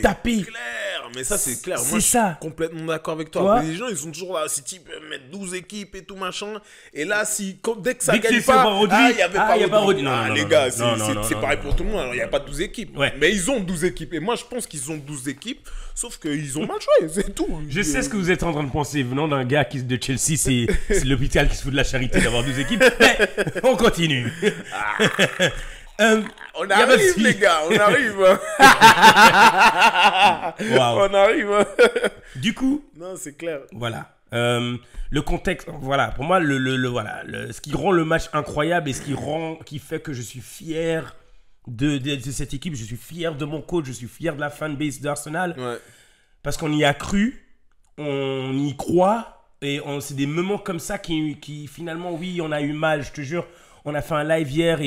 taper. Clair, mais ça c'est clair. C'est Moi ça. je suis complètement d'accord avec toi. Les gens ils sont toujours là. City peut mettre 12 équipes et tout machin. Et là, dès que ça gagne pas, il n'y avait pas Rodri. Non, les gars, c'est pareil pour tout le monde. Alors il n'y a pas 12 équipes. Ouais. Mais ils ont 12 équipes. Et moi je pense qu'ils ont 12 équipes. Sauf qu'ils ont mal joué, c'est tout. Je sais ce que vous êtes en train de penser. Venant d'un gars de Chelsea, c'est l'hôpital qui se fout de la charité d'avoir 12 équipes. Mais on continue. On arrive, les gars, on arrive. Wow. On arrive. Du coup, non, c'est clair. Voilà. Le contexte, voilà. Pour moi, ce qui rend le match incroyable et qui fait que je suis fier de cette équipe, je suis fier de mon coach, je suis fier de la fanbase d'Arsenal. Ouais. Parce qu'on y a cru, on y croit. Et c'est des moments comme ça qui finalement, oui, on a eu mal. Je te jure, on a fait un live hier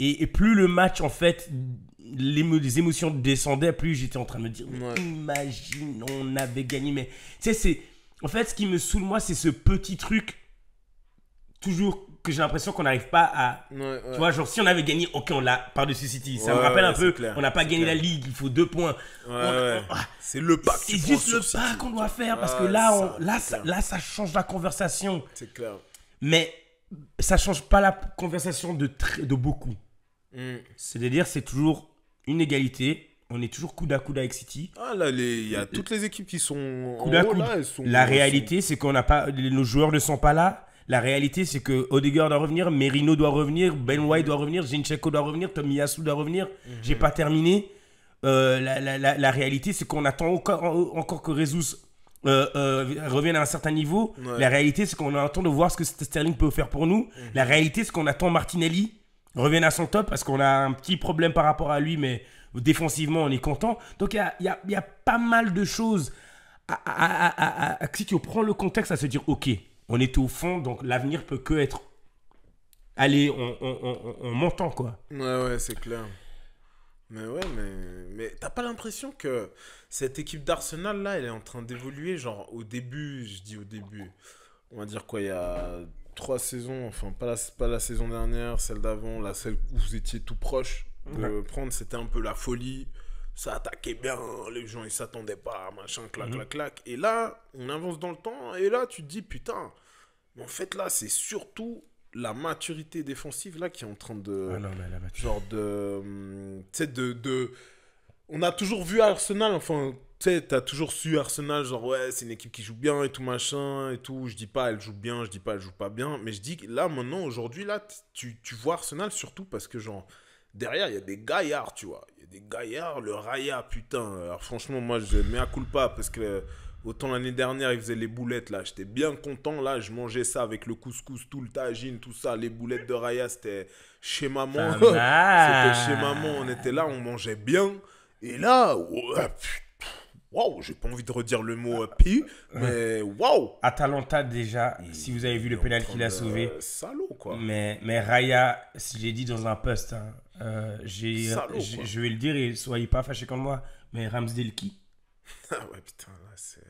et plus le match, en fait, les émotions descendaient, plus j'étais en train de me dire, mais imagine, on avait gagné. Mais tu sais, en fait, ce qui me saoule, moi, c'est ce petit truc, toujours, que j'ai l'impression qu'on n'arrive pas à... Tu vois, genre, si on avait gagné, ok, on l'a par-dessus City. Ça me rappelle un peu, on n'a pas gagné la Ligue, il faut 2 points. C'est le pas. C'est juste le pas qu'on doit faire, parce que là, ça change la conversation. C'est clair. Mais ça change pas la conversation de beaucoup. C'est-à-dire, c'est toujours une égalité. On est toujours coude à coude avec City. Ah là, il y a toutes les équipes qui sont coude à coude. Là, la réalité, c'est qu'on n'a pas, nos joueurs ne sont pas là. La réalité, c'est que Odegaard doit revenir, Merino doit revenir, Ben White doit revenir, Zinchenko doit revenir, Tomiyasu doit revenir. J'ai pas terminé. La réalité, c'est qu'on attend encore que Jesus revienne à un certain niveau. La réalité, c'est qu'on attend de voir ce que Sterling peut faire pour nous. La réalité, c'est qu'on attend Martinelli revienne à son top parce qu'on a un petit problème par rapport à lui, mais défensivement, on est content. Donc, il y a pas mal de choses. Si tu prends le contexte à se dire, ok, on est au fond, donc l'avenir peut que être... Allez, on montant, quoi. Ouais, c'est clair. Mais ouais, mais t'as pas l'impression que cette équipe d'Arsenal, là, elle est en train d'évoluer, genre, au début, on va dire quoi, il y a 3 saisons, enfin pas la saison dernière, celle d'avant, celle où vous étiez tout proche de prendre, c'était un peu la folie. Ça attaquait bien, les gens ils s'attendaient pas, machin, clac, clac, clac. Et là, on avance dans le temps, et là tu te dis, putain, mais en fait là, c'est surtout la maturité défensive là qui est en train de... Ah non, mais la maturité. Genre tu sais, on a toujours vu Arsenal, enfin, tu sais, t'as toujours su Arsenal, genre, ouais, c'est une équipe qui joue bien et tout, machin, et tout. Je dis pas, elle joue bien, je dis pas, elle joue pas bien. Mais je dis que là, maintenant, aujourd'hui, là, tu vois Arsenal surtout parce que, genre, derrière, il y a des gaillards, tu vois. Il y a des gaillards, le Raya, putain. Alors, franchement, moi, je mets à culpa parce que, autant l'année dernière, ils faisaient les boulettes, là. J'étais bien content, là. Je mangeais ça avec le couscous, tout le tagine, tout ça. Les boulettes de Raya, c'était chez maman. C'était chez maman, on était là, on mangeait bien. Et là, waouh, j'ai pas envie de redire le mot pi, mais waouh. Atalanta, déjà, si vous avez vu le pénal qu'il a sauvé. Salaud, quoi. Mais Raya, si j'ai dit dans un post, hein, Salaud, quoi. je vais le dire et soyez pas fâchés contre moi, mais Ramsdale qui. Ah ouais, putain, là, c'est...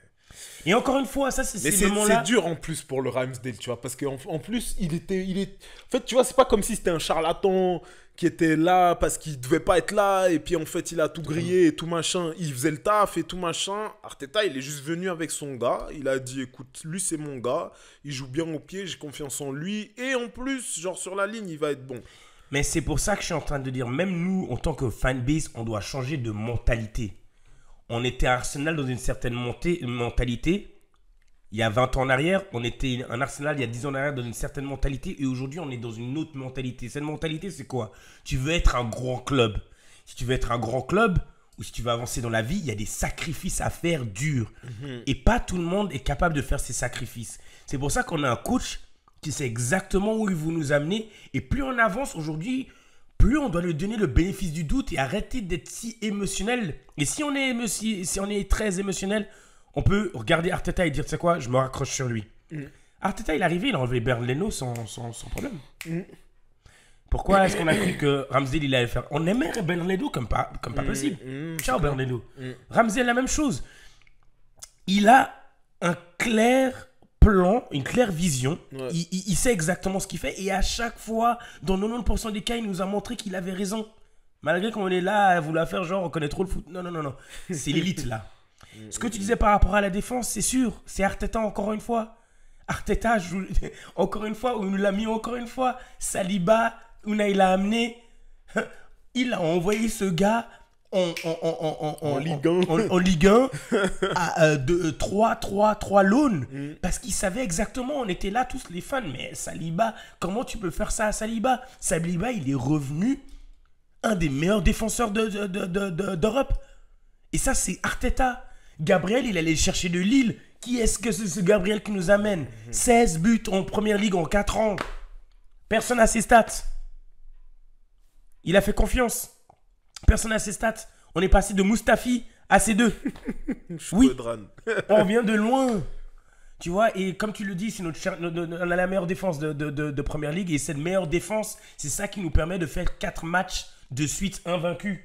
Et encore une fois, ça, c'est Mais ces moments-là. c'est dur en plus pour le Ramsdale, tu vois, parce qu'en plus, il est... En fait, tu vois, c'est pas comme si c'était un charlatan qui était là parce qu'il devait pas être là, et puis en fait, il a tout grillé et tout machin. Il faisait le taf et tout machin. Arteta, il est juste venu avec son gars. Il a dit, écoute, lui, c'est mon gars. Il joue bien au pied, j'ai confiance en lui. Et en plus, genre, sur la ligne, il va être bon. Mais c'est pour ça que je suis en train de dire, même nous, en tant que fanbase, on doit changer de mentalité. On était à Arsenal dans une certaine mentalité. Il y a 20 ans en arrière, on était un Arsenal il y a 10 ans en arrière dans une certaine mentalité. Et aujourd'hui, on est dans une autre mentalité. Cette mentalité, c'est quoi? Tu veux être un grand club. Si tu veux être un grand club, ou si tu veux avancer dans la vie, il y a des sacrifices à faire durs. Et pas tout le monde est capable de faire ces sacrifices. C'est pour ça qu'on a un coach qui sait exactement où il veut nous amener. Et plus on avance aujourd'hui, plus on doit lui donner le bénéfice du doute et arrêter d'être si émotionnel. Et si on est très émotionnel, on peut regarder Arteta et dire, tu sais quoi, je me raccroche sur lui. Arteta, il est arrivé, il a enlevé Bernd Leno sans problème. Pourquoi est-ce qu'on a cru que Ramsdale, il allait faire... On aimait Bernd Leno comme pas possible. Ciao, Bernd Leno. Ramsdale, la même chose. Il a un clair plan, une claire vision. Ouais. Il sait exactement ce qu'il fait. Et à chaque fois, dans 90% des cas, il nous a montré qu'il avait raison. Malgré qu'on est là à vouloir faire genre, on connaît trop le foot. Non. C'est l'élite, là. Ce que tu disais par rapport à la défense, c'est sûr. C'est Arteta encore une fois. Arteta joue encore une fois, où il nous l'a mis encore une fois. Saliba, Unai l'a amené. Il a envoyé ce gars en Ligue 1. en Ligue 1 à 3 loans. Parce qu'il savait exactement, on était là tous les fans. Mais Saliba, comment tu peux faire ça à Saliba? Saliba, il est revenu un des meilleurs défenseurs d'Europe. Et ça, c'est Arteta. Gabriel, il allait chercher de Lille. Qui est-ce que c'est ce Gabriel qui nous amène? 16 buts en première ligue en 4 ans. Personne n'a ses stats. Il a fait confiance. Personne n'a ses stats. On est passé de Mustafi à C2. Oui, on vient de loin. Tu vois, et comme tu le dis, c'est on a la meilleure défense de première ligue. Et cette meilleure défense, c'est ça qui nous permet de faire 4 matchs de suite invaincus.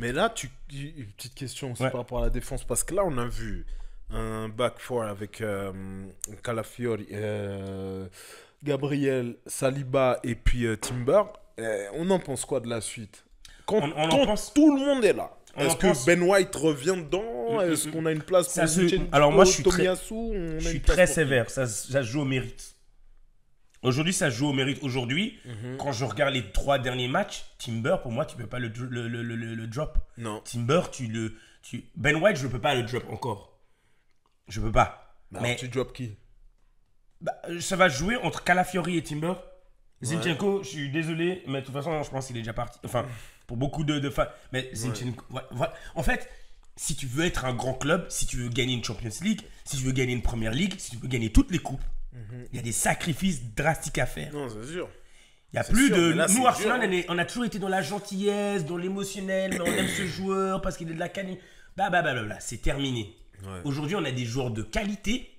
Mais là, une petite question aussi par rapport à la défense. Parce que là, on a vu un back four avec Calafiori, Gabriel, Saliba et puis Timber. On en pense quoi de la suite? Quand tout le monde est là. Est-ce que Ben White revient dedans? Est-ce qu'on a une place pour Zinchenko, Alors moi, je suis Tomiyasu? très sévère. Ça se joue au mérite. Aujourd'hui, ça se joue au mérite. Aujourd'hui, quand je regarde les 3 derniers matchs, Timber, pour moi, tu ne peux pas le drop. Non. Timber, Ben White, je ne peux pas le drop encore. Je peux pas. Bah, mais tu drops qui? Ça va jouer entre Calafiori et Timber. Zinchenko, je suis désolé, mais de toute façon, je pense qu'il est déjà parti. Enfin, pour beaucoup de fans. Mais Zinchenko, voilà. En fait, si tu veux être un grand club, si tu veux gagner une Champions League, si tu veux gagner une Première League, si tu veux gagner toutes les coupes, il y a des sacrifices drastiques à faire. Non, c'est sûr. Il y a plus de... Nous, Arsenal, on a toujours été dans la gentillesse, dans l'émotionnel, mais on aime ce joueur parce qu'il est de la canne. Blablabla, c'est terminé. Ouais. Aujourd'hui, on a des joueurs de qualité.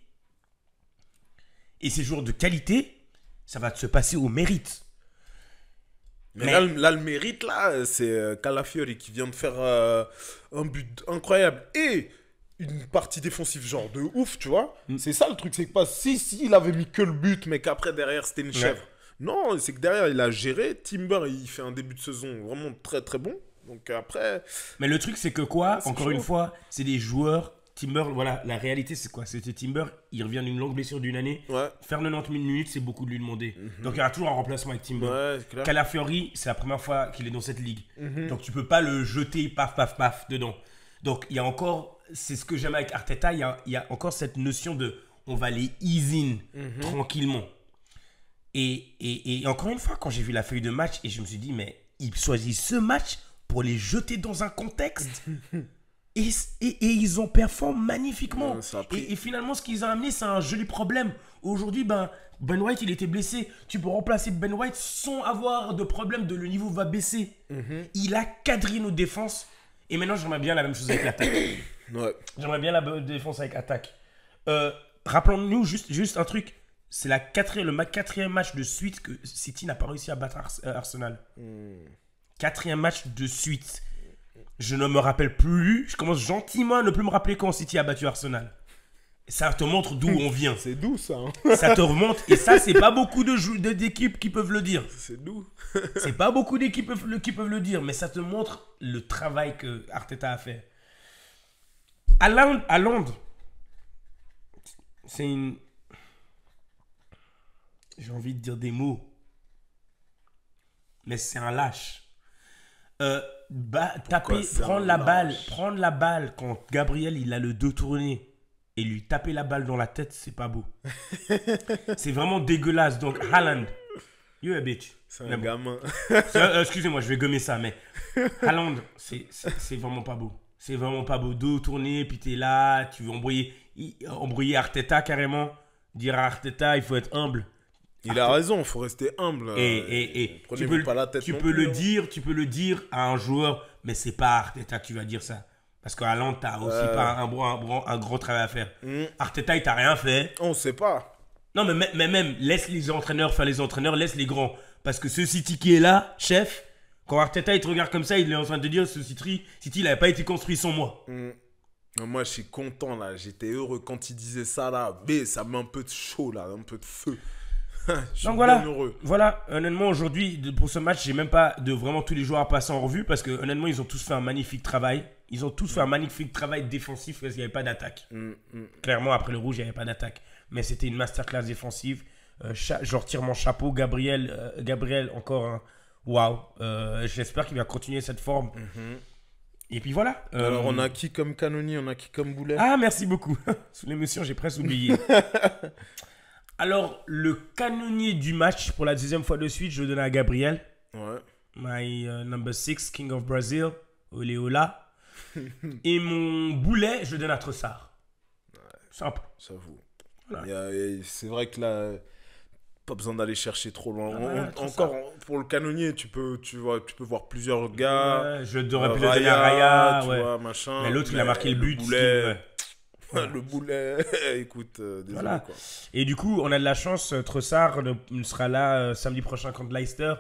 Et ces joueurs de qualité, ça va se passer au mérite. Mais là, le mérite, là, c'est Calafiori qui vient de faire un but incroyable. Et une partie défensive genre de ouf, tu vois. C'est ça le truc, c'est que pas si il avait mis que le but, mais qu'après derrière c'était une chèvre. Non, c'est que derrière il a géré. Timber, il fait un début de saison vraiment très très bon. Donc après. Mais le truc, c'est que quoi, c'est encore chaud. une fois, c'est des joueurs. Timber, voilà, la réalité, c'est quoi? C'était Timber, il revient d'une longue blessure d'une année. Ouais. Faire 90 minutes, c'est beaucoup de lui demander. Donc, il y aura toujours un remplacement avec Timber. Ouais, c'est clair. Calafiori, c'est la première fois qu'il est dans cette ligue. Donc, tu peux pas le jeter paf, paf, paf dedans. Donc, il y a encore, c'est ce que j'aime avec Arteta, il y a encore cette notion de on va les ease in tranquillement. Et encore une fois, quand j'ai vu la feuille de match, et je me suis dit, mais ils choisissent ce match pour les jeter dans un contexte. Et ils ont performé magnifiquement. Ouais, ça a pris. Et finalement, ce qu'ils ont amené, c'est un joli problème. Aujourd'hui, Ben White, il était blessé. Tu peux remplacer Ben White sans avoir de problème de le niveau va baisser. Il a quadrillé nos défenses. Et maintenant, j'aimerais bien la même chose avec l'attaque. Ouais. J'aimerais bien la défense avec attaque. Rappelons-nous juste un truc. C'est le quatrième match de suite que City n'a pas réussi à battre Arsenal. Quatrième match de suite. Je ne me rappelle plus. Je commence gentiment à ne plus me rappeler quand City a battu Arsenal. Ça te montre d'où on vient. C'est doux ça. Hein. Ça te remonte. Et ça, c'est pas beaucoup d'équipes qui peuvent le dire. C'est doux. C'est pas beaucoup d'équipes qui peuvent le dire. Mais ça te montre le travail que Arteta a fait. À Londres, c'est une... J'ai envie de dire des mots. Mais c'est un lâche. Prendre la balle quand Gabriel il a le dos tourné et lui taper la balle dans la tête, c'est pas beau. C'est vraiment dégueulasse. Donc Haaland, you a bitch. C'est un gamin. Excusez-moi, je vais gommer ça, mais Haaland, c'est vraiment pas beau. C'est vraiment pas beau. Dos tourné, puis t'es là, tu veux embrouiller Arteta carrément. Dire à Arteta, il faut être humble. Il a raison, il faut rester humble. Et Prenez-vous pas la tête. tu peux le dire à un joueur, mais c'est pas à Arteta que tu vas dire ça. Parce qu'à Haaland, t'as aussi pas un gros travail à faire. Arteta, il t'a rien fait. On sait pas. Non, mais même, laisse les entraîneurs faire les entraîneurs, laisse les grands. Parce que ce City qui est là, chef, quand Arteta, il te regarde comme ça, il est en train de te dire, ce City, il n'avait pas été construit sans moi. Moi, je suis content, là. J'étais heureux quand il disait ça, là. Mais ça met un peu de chaud, là. Un peu de feu. Je suis Donc bien heureux. voilà, honnêtement aujourd'hui pour ce match, j'ai même pas de vraiment tous les joueurs à passer en revue parce que honnêtement ils ont tous fait un magnifique travail. Ils ont tous fait un magnifique travail défensif parce qu'il n'y avait pas d'attaque. Clairement après le rouge il n'y avait pas d'attaque, mais c'était une masterclass défensive. Je retire mon chapeau, Gabriel encore waouh. J'espère qu'il va continuer cette forme. Et puis voilà. Alors on a qui comme Canoni, on a qui comme Boulet. Ah merci beaucoup. Sous l'émotion j'ai presque oublié. Alors, le canonnier du match pour la deuxième fois de suite, je le donne à Gabriel. Ouais. My number 6, King of Brazil. Olé Ola. Et mon boulet, je le donne à Trossard. Ouais. Simple. J'avoue. Voilà. C'est vrai que là, pas besoin d'aller chercher trop loin. Voilà, encore, pour le canonnier, tu peux voir plusieurs gars. Ouais, je devrais plus le donner à Raya. Tu ouais. vois, machin. Mais l'autre, il a marqué le but. Boulet. Ouais. Voilà. Le boulet, écoute, désolé Voilà. quoi. Et du coup, on a de la chance, Trossard ne sera là samedi prochain contre Leicester,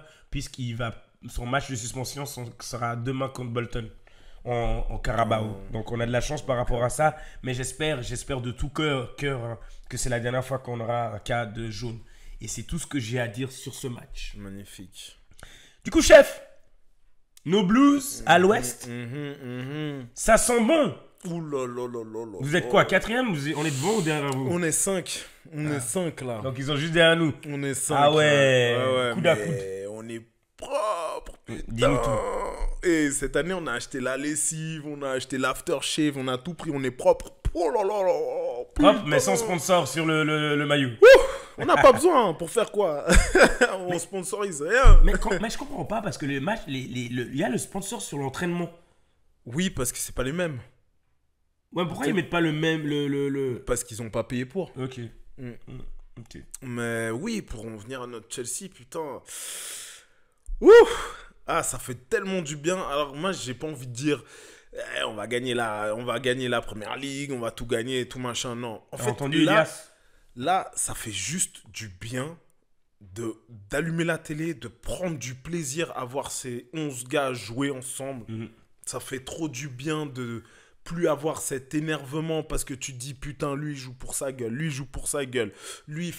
son match de suspension sera demain contre Bolton en Carabao. Donc on a de la chance par rapport à ça, mais j'espère de tout cœur que c'est la dernière fois qu'on aura un cas de jaune. Et c'est tout ce que j'ai à dire sur ce match. Magnifique. Du coup, chef, nos Blues à l'ouest, ça sent bon. Ouh là là là là là. Vous êtes quoi, quatrième? On est devant ou derrière vous? On est 5. On est 5 là. Donc ils sont juste derrière nous. On est 5. Ah ouais, coude à mais coude. On est propre. Dis-nous tout. Et cette année, on a acheté la lessive, on a acheté l'aftershave, on a tout pris, on est propre. Oh là là là. Propre, mais sans sponsor sur le maillot. On n'a pas besoin pour faire quoi. On sponsorise rien. Mais je comprends pas parce que le match, il y a le sponsor sur l'entraînement. Oui, parce que c'est pas les mêmes. Ouais, pourquoi ils mettent pas le même Parce qu'ils ont pas payé pour. Ok. Ok. Mais oui, pour en venir à notre Chelsea, putain. Ouf. Ah, ça fait tellement du bien. Alors moi, j'ai pas envie de dire on va gagner la première ligue, on va tout gagner et tout machin. Non. En fait, entendu, Elias? Là, ça fait juste du bien d'allumer la télé, de prendre du plaisir à voir ces 11 gars jouer ensemble. Ça fait trop du bien de plus avoir cet énervement parce que tu te dis putain lui il joue pour sa gueule, lui il joue pour sa gueule, lui il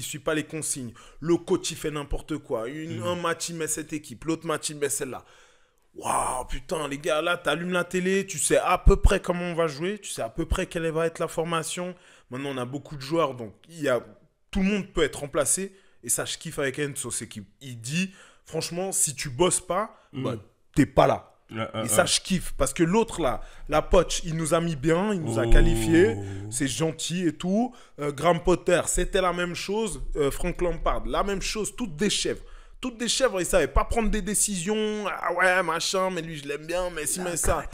suit pas les consignes, le coach il fait n'importe quoi, un match il met cette équipe, l'autre match il met celle-là. Waouh, putain, les gars, là, t'allumes la télé, tu sais à peu près comment on va jouer, tu sais à peu près quelle va être la formation. Maintenant, on a beaucoup de joueurs, donc tout le monde peut être remplacé. Et ça, je kiffe avec Enzo, c'est qu'il dit, franchement, si tu bosses pas, bah, t'es pas là. Et ça, je kiffe. Parce que l'autre, là, la Poch, il nous a mis bien, il nous a qualifiés, c'est gentil et tout. Graham Potter, c'était la même chose. Frank Lampard, la même chose, toutes des chèvres. Toutes des chèvres, ils savaient pas prendre des décisions. Ah ouais, machin, mais lui, je l'aime bien, mais si, mais ça.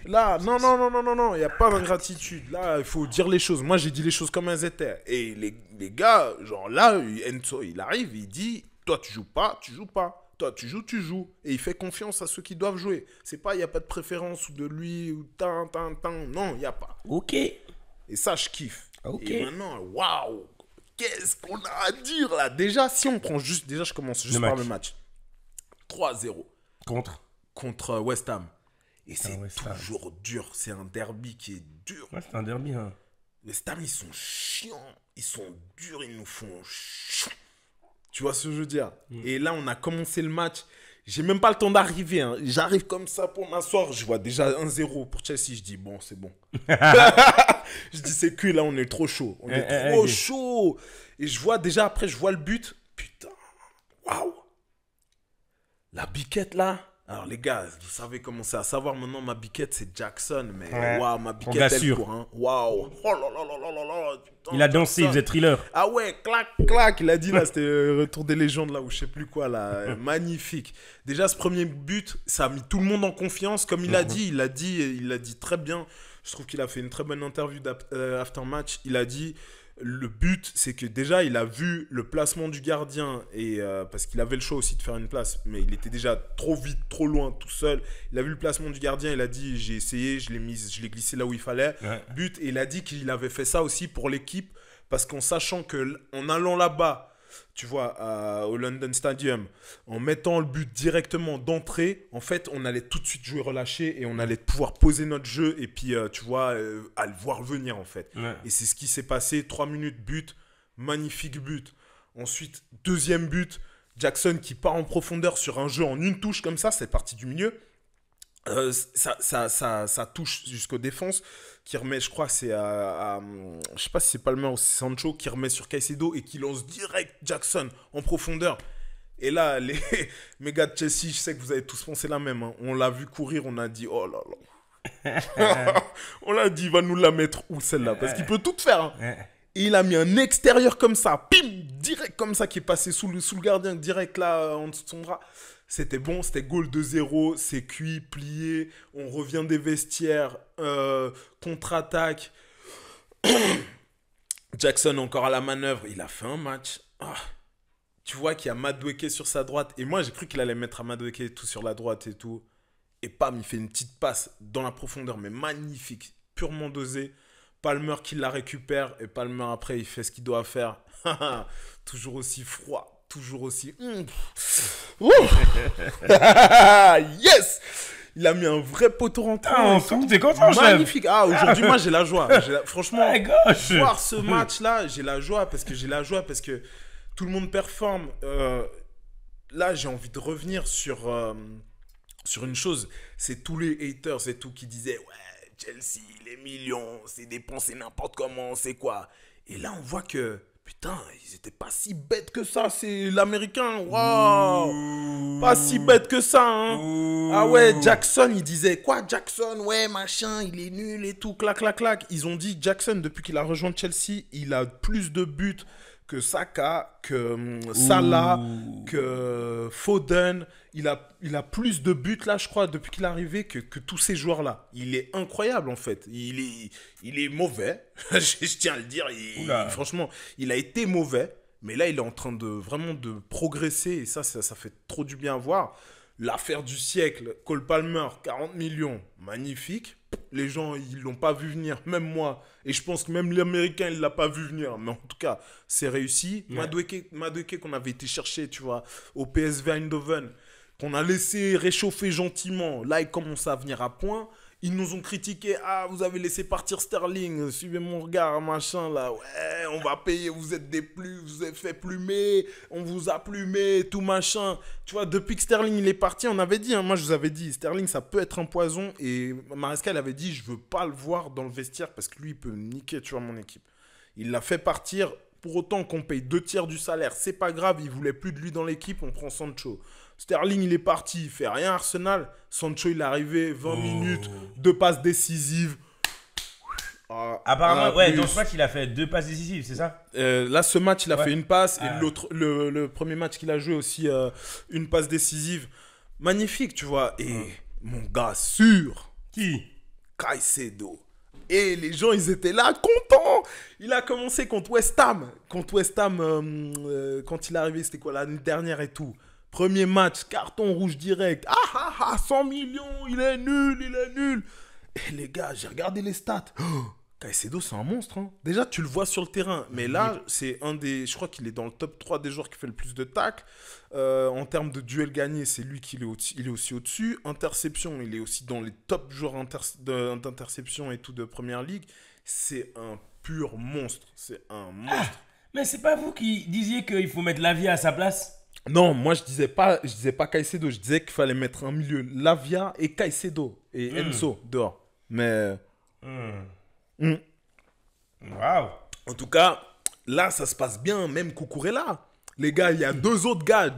Là, non, il n'y a pas d'ingratitude. Là, il faut dire les choses. Moi, j'ai dit les choses comme elles étaient. Et les gars, genre là, Enzo, il arrive, il dit, toi, tu joues pas, tu joues pas. Toi, tu joues, tu joues. Et il fait confiance à ceux qui doivent jouer. C'est pas, il n'y a pas de préférence ou de lui, ou tan. Non, il n'y a pas. Ok. Et ça, je kiffe. Ok. Et maintenant, waouh. Qu'est-ce qu'on a à dire là? Déjà, si on prend juste... Déjà, je commence juste par le match. 3-0. Contre West Ham. Et c'est toujours dur. C'est un derby qui est dur. Ouais, c'est un derby. Hein. West Ham, ils sont chiants. Ils sont durs. Ils nous font chiant. Tu vois ce que je veux dire? Et là, on a commencé le match. J'ai même pas le temps d'arriver. Hein. J'arrive comme ça pour m'asseoir. Je vois déjà 1-0 pour Chelsea. Je dis, bon, c'est bon. Je dis, c'est que là, on est trop chaud. On est trop chaud. Et je vois déjà, après, je vois le but. Putain. Waouh. La biquette, là. Alors, les gars, vous savez comment c'est. À savoir, maintenant, ma biquette, c'est Jackson. Mais waouh, ma biquette, elle court. Hein. Waouh. Oh là là là là là. Putain, il a dansé, il faisait Thriller. Ah ouais, clac, clac. Il a dit, là, c'était Retour des légendes, là, ou je sais plus quoi, là. Magnifique. Déjà, ce premier but, ça a mis tout le monde en confiance. Comme il a dit, il l'a dit très bien. Je trouve qu'il a fait une très bonne interview after-match. Il a dit, le but, c'est que déjà, il a vu le placement du gardien, et parce qu'il avait le choix aussi de faire une place, mais il était déjà trop vite, trop loin, tout seul. Il a vu le placement du gardien, il a dit, j'ai essayé, je l'ai glissé là où il fallait. Ouais. But, et il a dit qu'il avait fait ça aussi pour l'équipe, parce qu'en sachant qu'en allant là-bas, tu vois, au London Stadium, en mettant le but directement d'entrée, en fait, on allait tout de suite jouer relâché et on allait pouvoir poser notre jeu et puis, tu vois, à le voir venir, en fait. Ouais. Et c'est ce qui s'est passé. 3 minutes, but, magnifique but. Ensuite, deuxième but, Jackson qui part en profondeur sur un jeu en une touche comme ça, c'est parti du milieu. Ça touche jusqu'aux défenses, qui remet, je crois que c'est je sais pas si c'est Palmer ou c'est Sancho, qui remet sur Caicedo et qui lance direct Jackson en profondeur. Et là, mes gars de Chelsea, je sais que vous avez tous pensé la même. Hein. On l'a vu courir, on a dit, oh là là. On l'a dit, il va nous la mettre où celle-là? Parce qu'il peut tout faire. Hein. Et il a mis un extérieur comme ça, pim, direct comme ça, qui est passé sous le gardien, direct là, en dessous de son bras. C'était bon, c'était goal 2-0, c'est cuit, plié, on revient des vestiaires, contre-attaque. Jackson encore à la manœuvre, il a fait un match. Ah. Tu vois qu'il y a Madueke sur sa droite, et moi j'ai cru qu'il allait mettre à Madueke et tout sur la droite et tout. Et pam, il fait une petite passe dans la profondeur, mais magnifique, purement dosé. Palmer qui la récupère, et Palmer après il fait ce qu'il doit faire. Toujours aussi froid. Toujours aussi... Yes. Il a mis un vrai poteau rentrant. T'es content, chef? Magnifique. Ah, aujourd'hui, moi, j'ai la joie. Franchement, voir ce match-là, j'ai la joie parce que tout le monde performe. Là, j'ai envie de revenir sur une chose. C'est tous les haters et tout qui disaient « Ouais, Chelsea, les millions, c'est dépensé n'importe comment, c'est quoi ?» Et là, on voit que... Putain, ils étaient pas si bêtes que ça, c'est l'américain, waouh, pas si bêtes que ça, hein. Ah ouais, Jackson, il disait, quoi, Jackson, ouais, machin, il est nul et tout, clac, clac, clac. Ils ont dit, Jackson, depuis qu'il a rejoint Chelsea, il a plus de buts que Saka, que Salah, que Foden. Il a plus de buts là, je crois, depuis qu'il est arrivé que tous ces joueurs-là. Il est incroyable en fait. Il est mauvais, je tiens à le dire. Franchement, il a été mauvais, mais là, il est en train de vraiment de progresser et ça fait trop du bien à voir. L'affaire du siècle, Cole Palmer, 40 millions, magnifique. Les gens, ils l'ont pas vu venir, même moi. Et je pense que même l'Américain, il l'a pas vu venir. Mais en tout cas, c'est réussi. Ouais. Madueke qu'on avait été chercher, tu vois, au PSV Eindhoven, qu'on a laissé réchauffer gentiment. Là, il commence à venir à point. Ils nous ont critiqué. Ah, vous avez laissé partir Sterling. Suivez mon regard, machin, là. Ouais, on va payer. Vous êtes des plus. Vous avez fait plumer. On vous a plumé, tout machin. Tu vois, depuis que Sterling il est parti, on avait dit, hein, moi je vous avais dit, Sterling ça peut être un poison. Et Maresca il avait dit, je veux pas le voir dans le vestiaire parce que lui il peut niquer, tu vois, mon équipe. Il l'a fait partir. Pour autant qu'on paye 2/3 du salaire, c'est pas grave, il voulait plus de lui dans l'équipe, on prend Sancho. Sterling, il est parti, il fait rien à Arsenal. Sancho, il est arrivé, 20 minutes, 2 passes décisives. Apparemment, ouais, dans ce match, il a fait 2 passes décisives, c'est ça? Là, ce match, il a fait une passe. Et le premier match qu'il a joué aussi, une passe décisive. Magnifique, tu vois. Et mon gars sûr. Qui? Caicedo. Et les gens, ils étaient là, contents. Il a commencé contre West Ham. Contre West Ham, quand il est arrivé, c'était quoi, l'année dernière et tout. Premier match, carton rouge direct. 100 millions, il est nul. Et les gars, j'ai regardé les stats. Caicedo, c'est un monstre. Hein. Déjà, tu le vois sur le terrain. Mais là, c'est un des... Je crois qu'il est dans le top 3 des joueurs qui fait le plus de tacles. En termes de duel gagné, c'est lui qui il est aussi au-dessus. Interception, il est aussi dans les top joueurs d'interception et tout de Première Ligue. C'est un pur monstre. C'est un monstre. Mais c'est pas vous qui disiez qu'il faut mettre Lavia à sa place? Non, moi je disais pas Caicedo. Je disais qu'il fallait mettre un milieu Lavia et Caicedo. Et Enzo dehors. Mais... Waouh. En tout cas, ça se passe bien, même Cucurella. Les gars, il y a deux autres gars.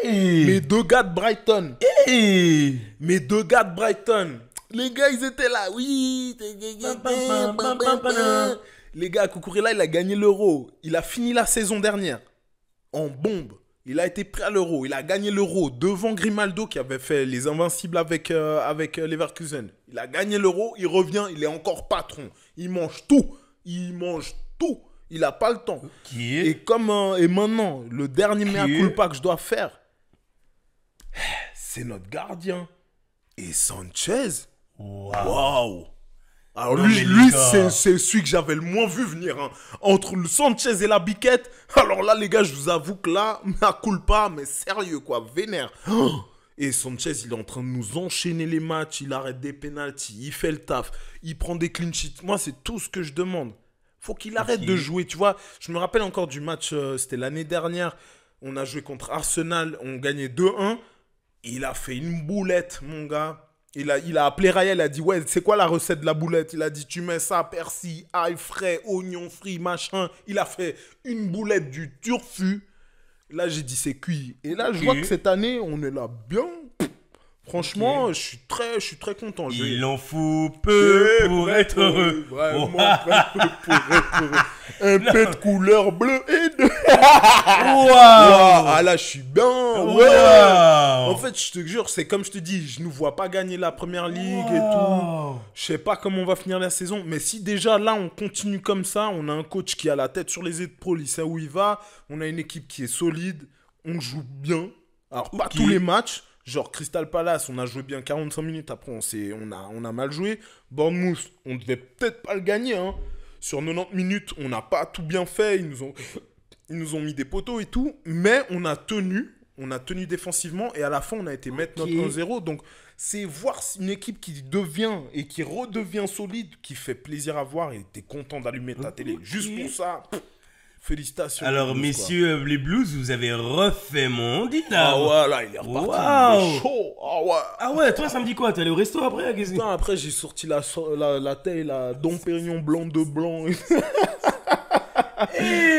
Mes 2 gars de Brighton. Mes 2 gars de Brighton. Les gars, ils étaient là. Oui. Les gars, Cucurella, il a gagné l'Euro. Il a fini la saison dernière en bombe. Il a été prêt à l'Euro. Il a gagné l'Euro devant Grimaldo qui avait fait les Invincibles avec Leverkusen. Il a gagné l'Euro. Il revient. Il est encore patron. Il mange tout. Il n'a pas le temps. Et maintenant, le dernier mea culpa que je dois faire, c'est notre gardien. Et Sanchez. Waouh. Alors lui c'est celui que j'avais le moins vu venir. Hein. Entre le Sanchez et la biquette. Alors là, les gars, je vous avoue que là, mea culpa, mais sérieux quoi, vénère. Et Sanchez, il est en train de nous enchaîner les matchs. Il arrête des pénaltys, il fait le taf. Il prend des clean sheets. Moi, c'est tout ce que je demande. Faut qu'il arrête de jouer, tu vois. Je me rappelle encore du match, c'était l'année dernière. On a joué contre Arsenal, on gagnait 2-1. Il a fait une boulette, mon gars. Il a appelé Raya, il a dit, ouais, c'est quoi la recette de la boulette? Il a dit, tu mets ça, persil, ail frais, oignon frit, machin. Il a fait une boulette du turfu. Là, j'ai dit, c'est cuit. Et là, je vois que cette année, on est là bien. Franchement, je suis très content. Il en faut peu pour être heureux. Vraiment, pour être heureux. Un peu de couleur bleue et de... Waouh. Ah là, je suis bien. Ouais. Wow. En fait, je te jure, c'est comme je te dis, je ne vois pas gagner la Première Ligue et tout. Je sais pas comment on va finir la saison. Mais si déjà, là, on continue comme ça, on a un coach qui a la tête sur les épaules, il sait où il va. On a une équipe qui est solide. On joue bien. Alors, pas tous les matchs. Genre Crystal Palace, on a joué bien 45 minutes, après on a mal joué. Bournemouth, on devait peut-être pas le gagner. Hein. Sur 90 minutes, on n'a pas tout bien fait, ils nous ont mis des poteaux et tout. Mais on a tenu défensivement et à la fin on a été mettre notre 1-0. Donc c'est voir une équipe qui devient et qui redevient solide, qui fait plaisir à voir et t'es content d'allumer ta télé. Juste pour ça... Félicitations. Alors, Blues, messieurs les Blues, vous avez refait mon dîner. Ah ouais, là, il est reparti. Wow. Il est chaud. Ah ouais. Ah ouais, toi, ça me dit quoi? T'es allé au resto après? Putain, après, j'ai sorti la taille, la Dom Pérignon blanc de blanc. Hey.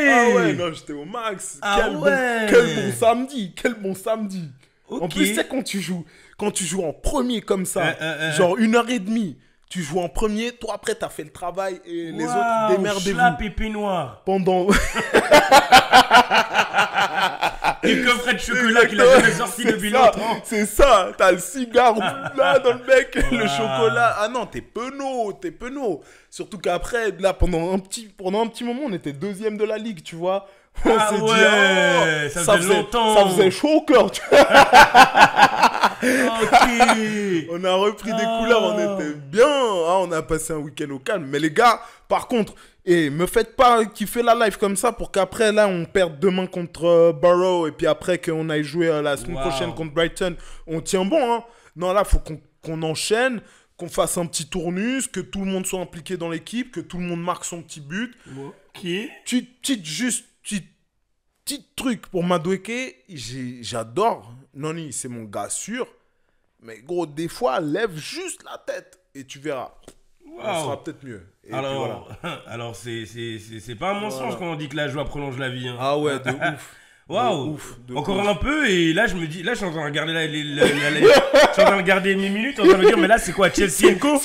Ah ouais, non, j'étais au max. Ah Quel bon samedi. Okay. En plus, tu sais, quand tu joues en premier comme ça, genre 1h30. Tu joues en premier, toi après t'as fait le travail et les autres démerdez-vous. La pépé noire. Pendant... Les coffrets de chocolat qu'il a jamais sorti depuis longtemps. C'est ça, t'as le cigare là dans le bec, le chocolat. Ah non, t'es penaud. Surtout qu'après, là, pendant un petit moment, on était 2e de la ligue, tu vois. On s'est dit, ça faisait longtemps. Ça faisait chaud au cœur, tu vois. Okay. On a repris des couleurs, on était bien. Ah, on a passé un week-end au calme. Mais les gars, par contre, me faites pas kiffer la live comme ça pour qu'après, là, on perde demain contre Borough et puis après qu'on aille jouer la semaine prochaine contre Brighton. On tient bon, hein. Non, là, faut qu'on enchaîne. qu'on fasse un petit tournus, que tout le monde soit impliqué dans l'équipe, que tout le monde marque son petit but. Ok. Petit truc pour Madueke, j'adore. Noni, c'est mon gars sûr. Mais gros, des fois, lève juste la tête et tu verras. Ça sera peut-être mieux. Et alors, alors c'est pas un mensonge quand on dit que la joie prolonge la vie. Hein. Ah ouais, de ouf. Waouh. Encore un peu et là je me dis, là je suis en train de regarder je suis en train de regarder mes minutes, en train de me dire mais là c'est quoi, Chelsea & Co?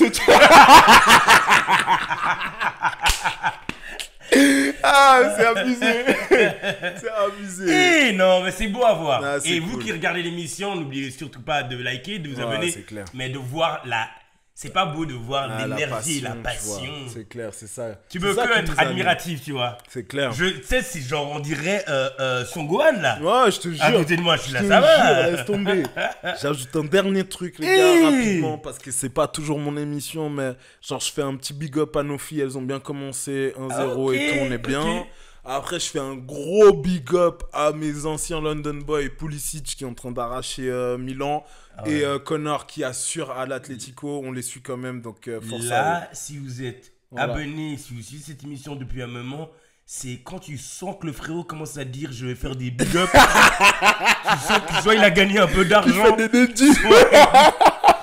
Ah, c'est abusé. C'est abusé. Eh non, mais c'est beau à voir. Ah, et vous cool. qui regardez l'émission, n'oubliez surtout pas de liker, de vous Ouais, abonner, c'est clair. mais de voir la... C'est pas beau de voir l'énergie et la tu passion. vois. C'est clair, c'est ça. Tu peux que être admiratif, tu vois. C'est clair. Tu sais, c'est genre, on dirait Son Gohan, là. Ouais, je te jure. À côté de moi, je suis là, te ça va. jure, laisse tomber. J'ajoute un dernier truc, les gars, rapidement, parce que c'est pas toujours mon émission, mais genre, je fais un petit big up à nos filles. Elles ont bien commencé 1-0 et tout, on est bien. Ok. Après, je fais un gros big up à mes anciens London Boys, Pulisic qui est en train d'arracher Milan, et Connor qui assure à l'Atlético. On les suit quand même, donc force à Là, eux. si vous êtes Voilà. abonné, si vous suivez cette émission depuis un moment, c'est quand tu sens que le frérot commence à dire je vais faire des big up. Tu sens que soit il a gagné un peu d'argent. des dédits.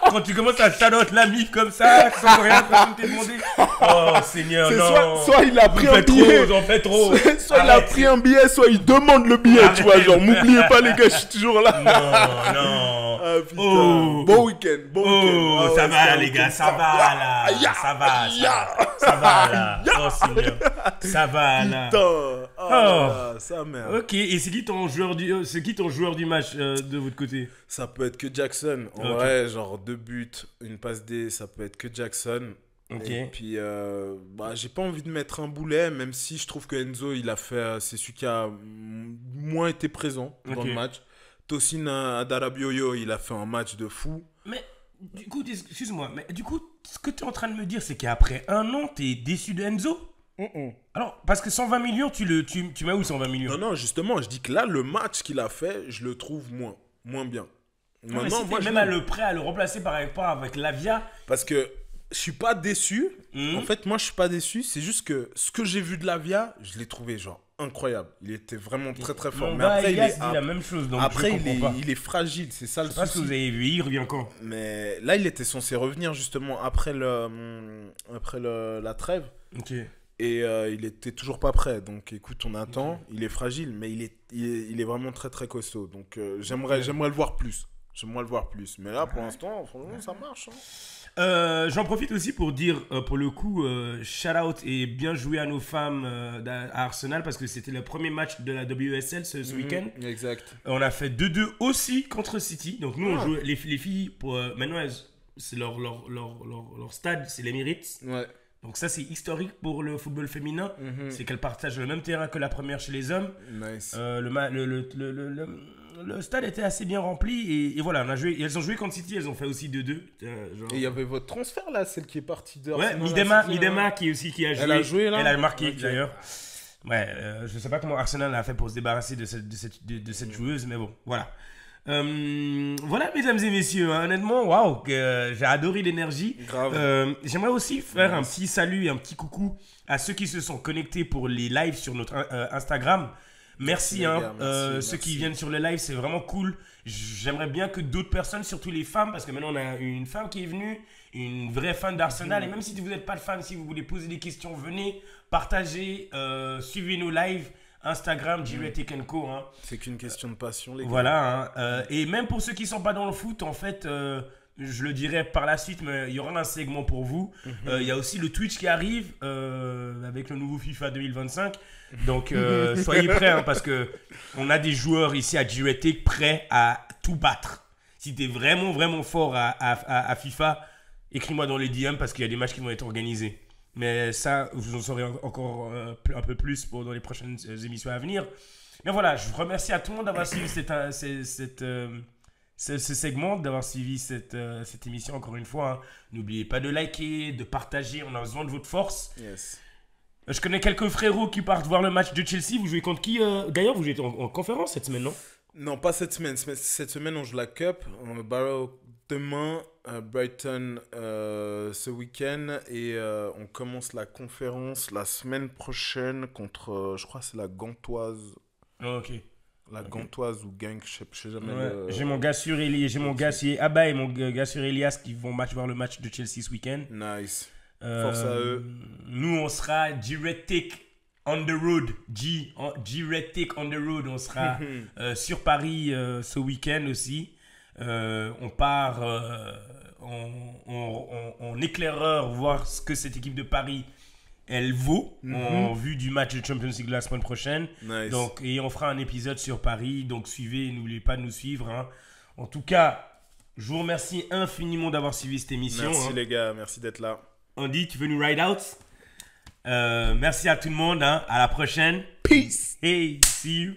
Quand tu commences à shout-out la mif comme ça, sans rien, personne t'est demandé. Oh Seigneur, C'est non. soit il a pris J'en un fais billet. trop, j'en fais trop. Soit il a Arrête. pris un billet, soit il demande le billet, tu vois. Genre, m'oubliez pas, les gars, je suis toujours là. Non, non. Ah putain. Oh. Bon week-end, bon Oh, week-end. Ah ouais, ça va c'était un les gars, week-end ça va là. Ya, Ça va, ya. ça va là. Oh Seigneur. Ça va là. Putain. Ah, là, ça merde. Ok, et c'est qui ton joueur du match de votre côté? Ça peut être que Jackson. En Ok. vrai, genre 2 buts, une passe D, ça peut être que Jackson. Ok. Et puis, j'ai pas envie de mettre un boulet, même si je trouve que Enzo, il a fait, c'est celui qui a moins été présent dans Ok. le match. Tosin Adarabioyo, il a fait un match de fou. Mais du coup, excuse-moi, mais du coup, ce que tu es en train de me dire, c'est qu'après un an, tu es déçu de Enzo? Alors, parce que 120 millions, tu mets où 120 millions? Non, non, justement, je dis que là, le match qu'il a fait, je le trouve moins bien. Non, mais Maintenant, si moi, t'es je même à l'aime. le prêt à le remplacer par rapport avec Lavia. Parce que je suis pas déçu. Mhm. En fait, moi, je suis pas déçu. C'est juste que ce que j'ai vu de Lavia, je l'ai trouvé genre incroyable. Il était vraiment très très fort. Mon Mais gars, après, Elias dit la même chose, donc après, je il comprends pas. est fragile. C'est ça le Je sais pas ce que souci. vous avez vu, il revient quand? Mais là, il était censé revenir justement après la trêve. Ok. Et il était toujours pas prêt. Donc écoute, on attend. Il est fragile, mais il est vraiment très très costaud. Donc j'aimerais le voir plus. J'aimerais le voir plus. Mais là, pour l'instant, franchement, ça marche. Hein. J'en profite aussi pour dire, pour le coup, shout out et bien joué à nos femmes à Arsenal parce que c'était le premier match de la WSL ce week-end. Exact. On a fait 2-2 aussi contre City. Donc nous, on Ah. joue les filles, maintenant, c'est leur stade, c'est l'Emirates. Ouais. Donc ça, c'est historique pour le football féminin. Mhm. C'est qu'elles partagent le même terrain que la première chez les hommes. Nice. Le stade était assez bien rempli et voilà, elles ont joué contre City, elles ont fait aussi 2-2. Et il y avait votre transfert là, celle qui est partie de Ouais, Arsenal à City, Midema hein. qui a joué. Elle a joué, là? Elle a marqué Ok. d'ailleurs. Ouais, je sais pas comment Arsenal a fait pour se débarrasser de cette joueuse, mais bon, voilà. Voilà, mesdames et messieurs, hein, honnêtement, waouh, j'ai adoré l'énergie. Grave. J'aimerais aussi faire un petit salut et un petit coucou à ceux qui se sont connectés pour les lives sur notre Instagram. Merci, les hein, gars, merci, ceux qui merci. viennent sur le live, c'est vraiment cool. J'aimerais bien que d'autres personnes, surtout les femmes, parce que maintenant on a une femme qui est venue, une vraie fan d'Arsenal, et même si vous n'êtes pas de fan, si vous voulez poser des questions, venez, partagez, suivez nos lives, Instagram, Jiretek & Co. Hein. C'est qu'une question de passion, les gars. Voilà, hein, et même pour ceux qui ne sont pas dans le foot, en fait, je le dirai par la suite, mais il y aura un segment pour vous. Il y a aussi le Twitch qui arrive avec le nouveau FIFA 2025. Donc, soyez prêts, hein, parce qu'on a des joueurs ici à Jiretek prêts à tout battre. Si tu es vraiment, vraiment fort à FIFA, écris-moi dans les DM parce qu'il y a des matchs qui vont être organisés. Mais ça, vous en saurez encore un peu plus dans les prochaines émissions à venir. Mais voilà, je vous remercie à tout le monde d'avoir suivi ce segment, d'avoir suivi cette émission encore une fois. Hein. N'oubliez pas de liker, de partager, on a besoin de votre force. Yes. Je connais quelques frérots qui partent voir le match de Chelsea. Vous jouez contre qui D'ailleurs, vous jouez en conférence cette semaine, non? Non, pas cette semaine. Cette semaine, on joue la Cup. Barrow demain, Brighton ce week-end. Et on commence la conférence la semaine prochaine contre, je crois que c'est la Gantoise. Oh, ok. La Gantoise ou Genk, je sais jamais. Ouais. J'ai mon gars sur Elias, j'ai mon gars sur Abba et mon gars sur Elias qui vont voir le match de Chelsea ce week-end. Nice. Force à eux. Nous, on sera G-Red on the road. G-Red on the road. On sera sur Paris ce week-end aussi. On part en éclaireur voir ce que cette équipe de Paris elle vaut en vue du match de Champions League la semaine prochaine. Nice. Donc, et on fera un épisode sur Paris. Donc suivez, n'oubliez pas de nous suivre. Hein. En tout cas, je vous remercie infiniment d'avoir suivi cette émission. Merci les gars, merci d'être là. Andy, tu veux nous ride out? Merci à tout le monde. Hein. À la prochaine. Peace. Hey, see you.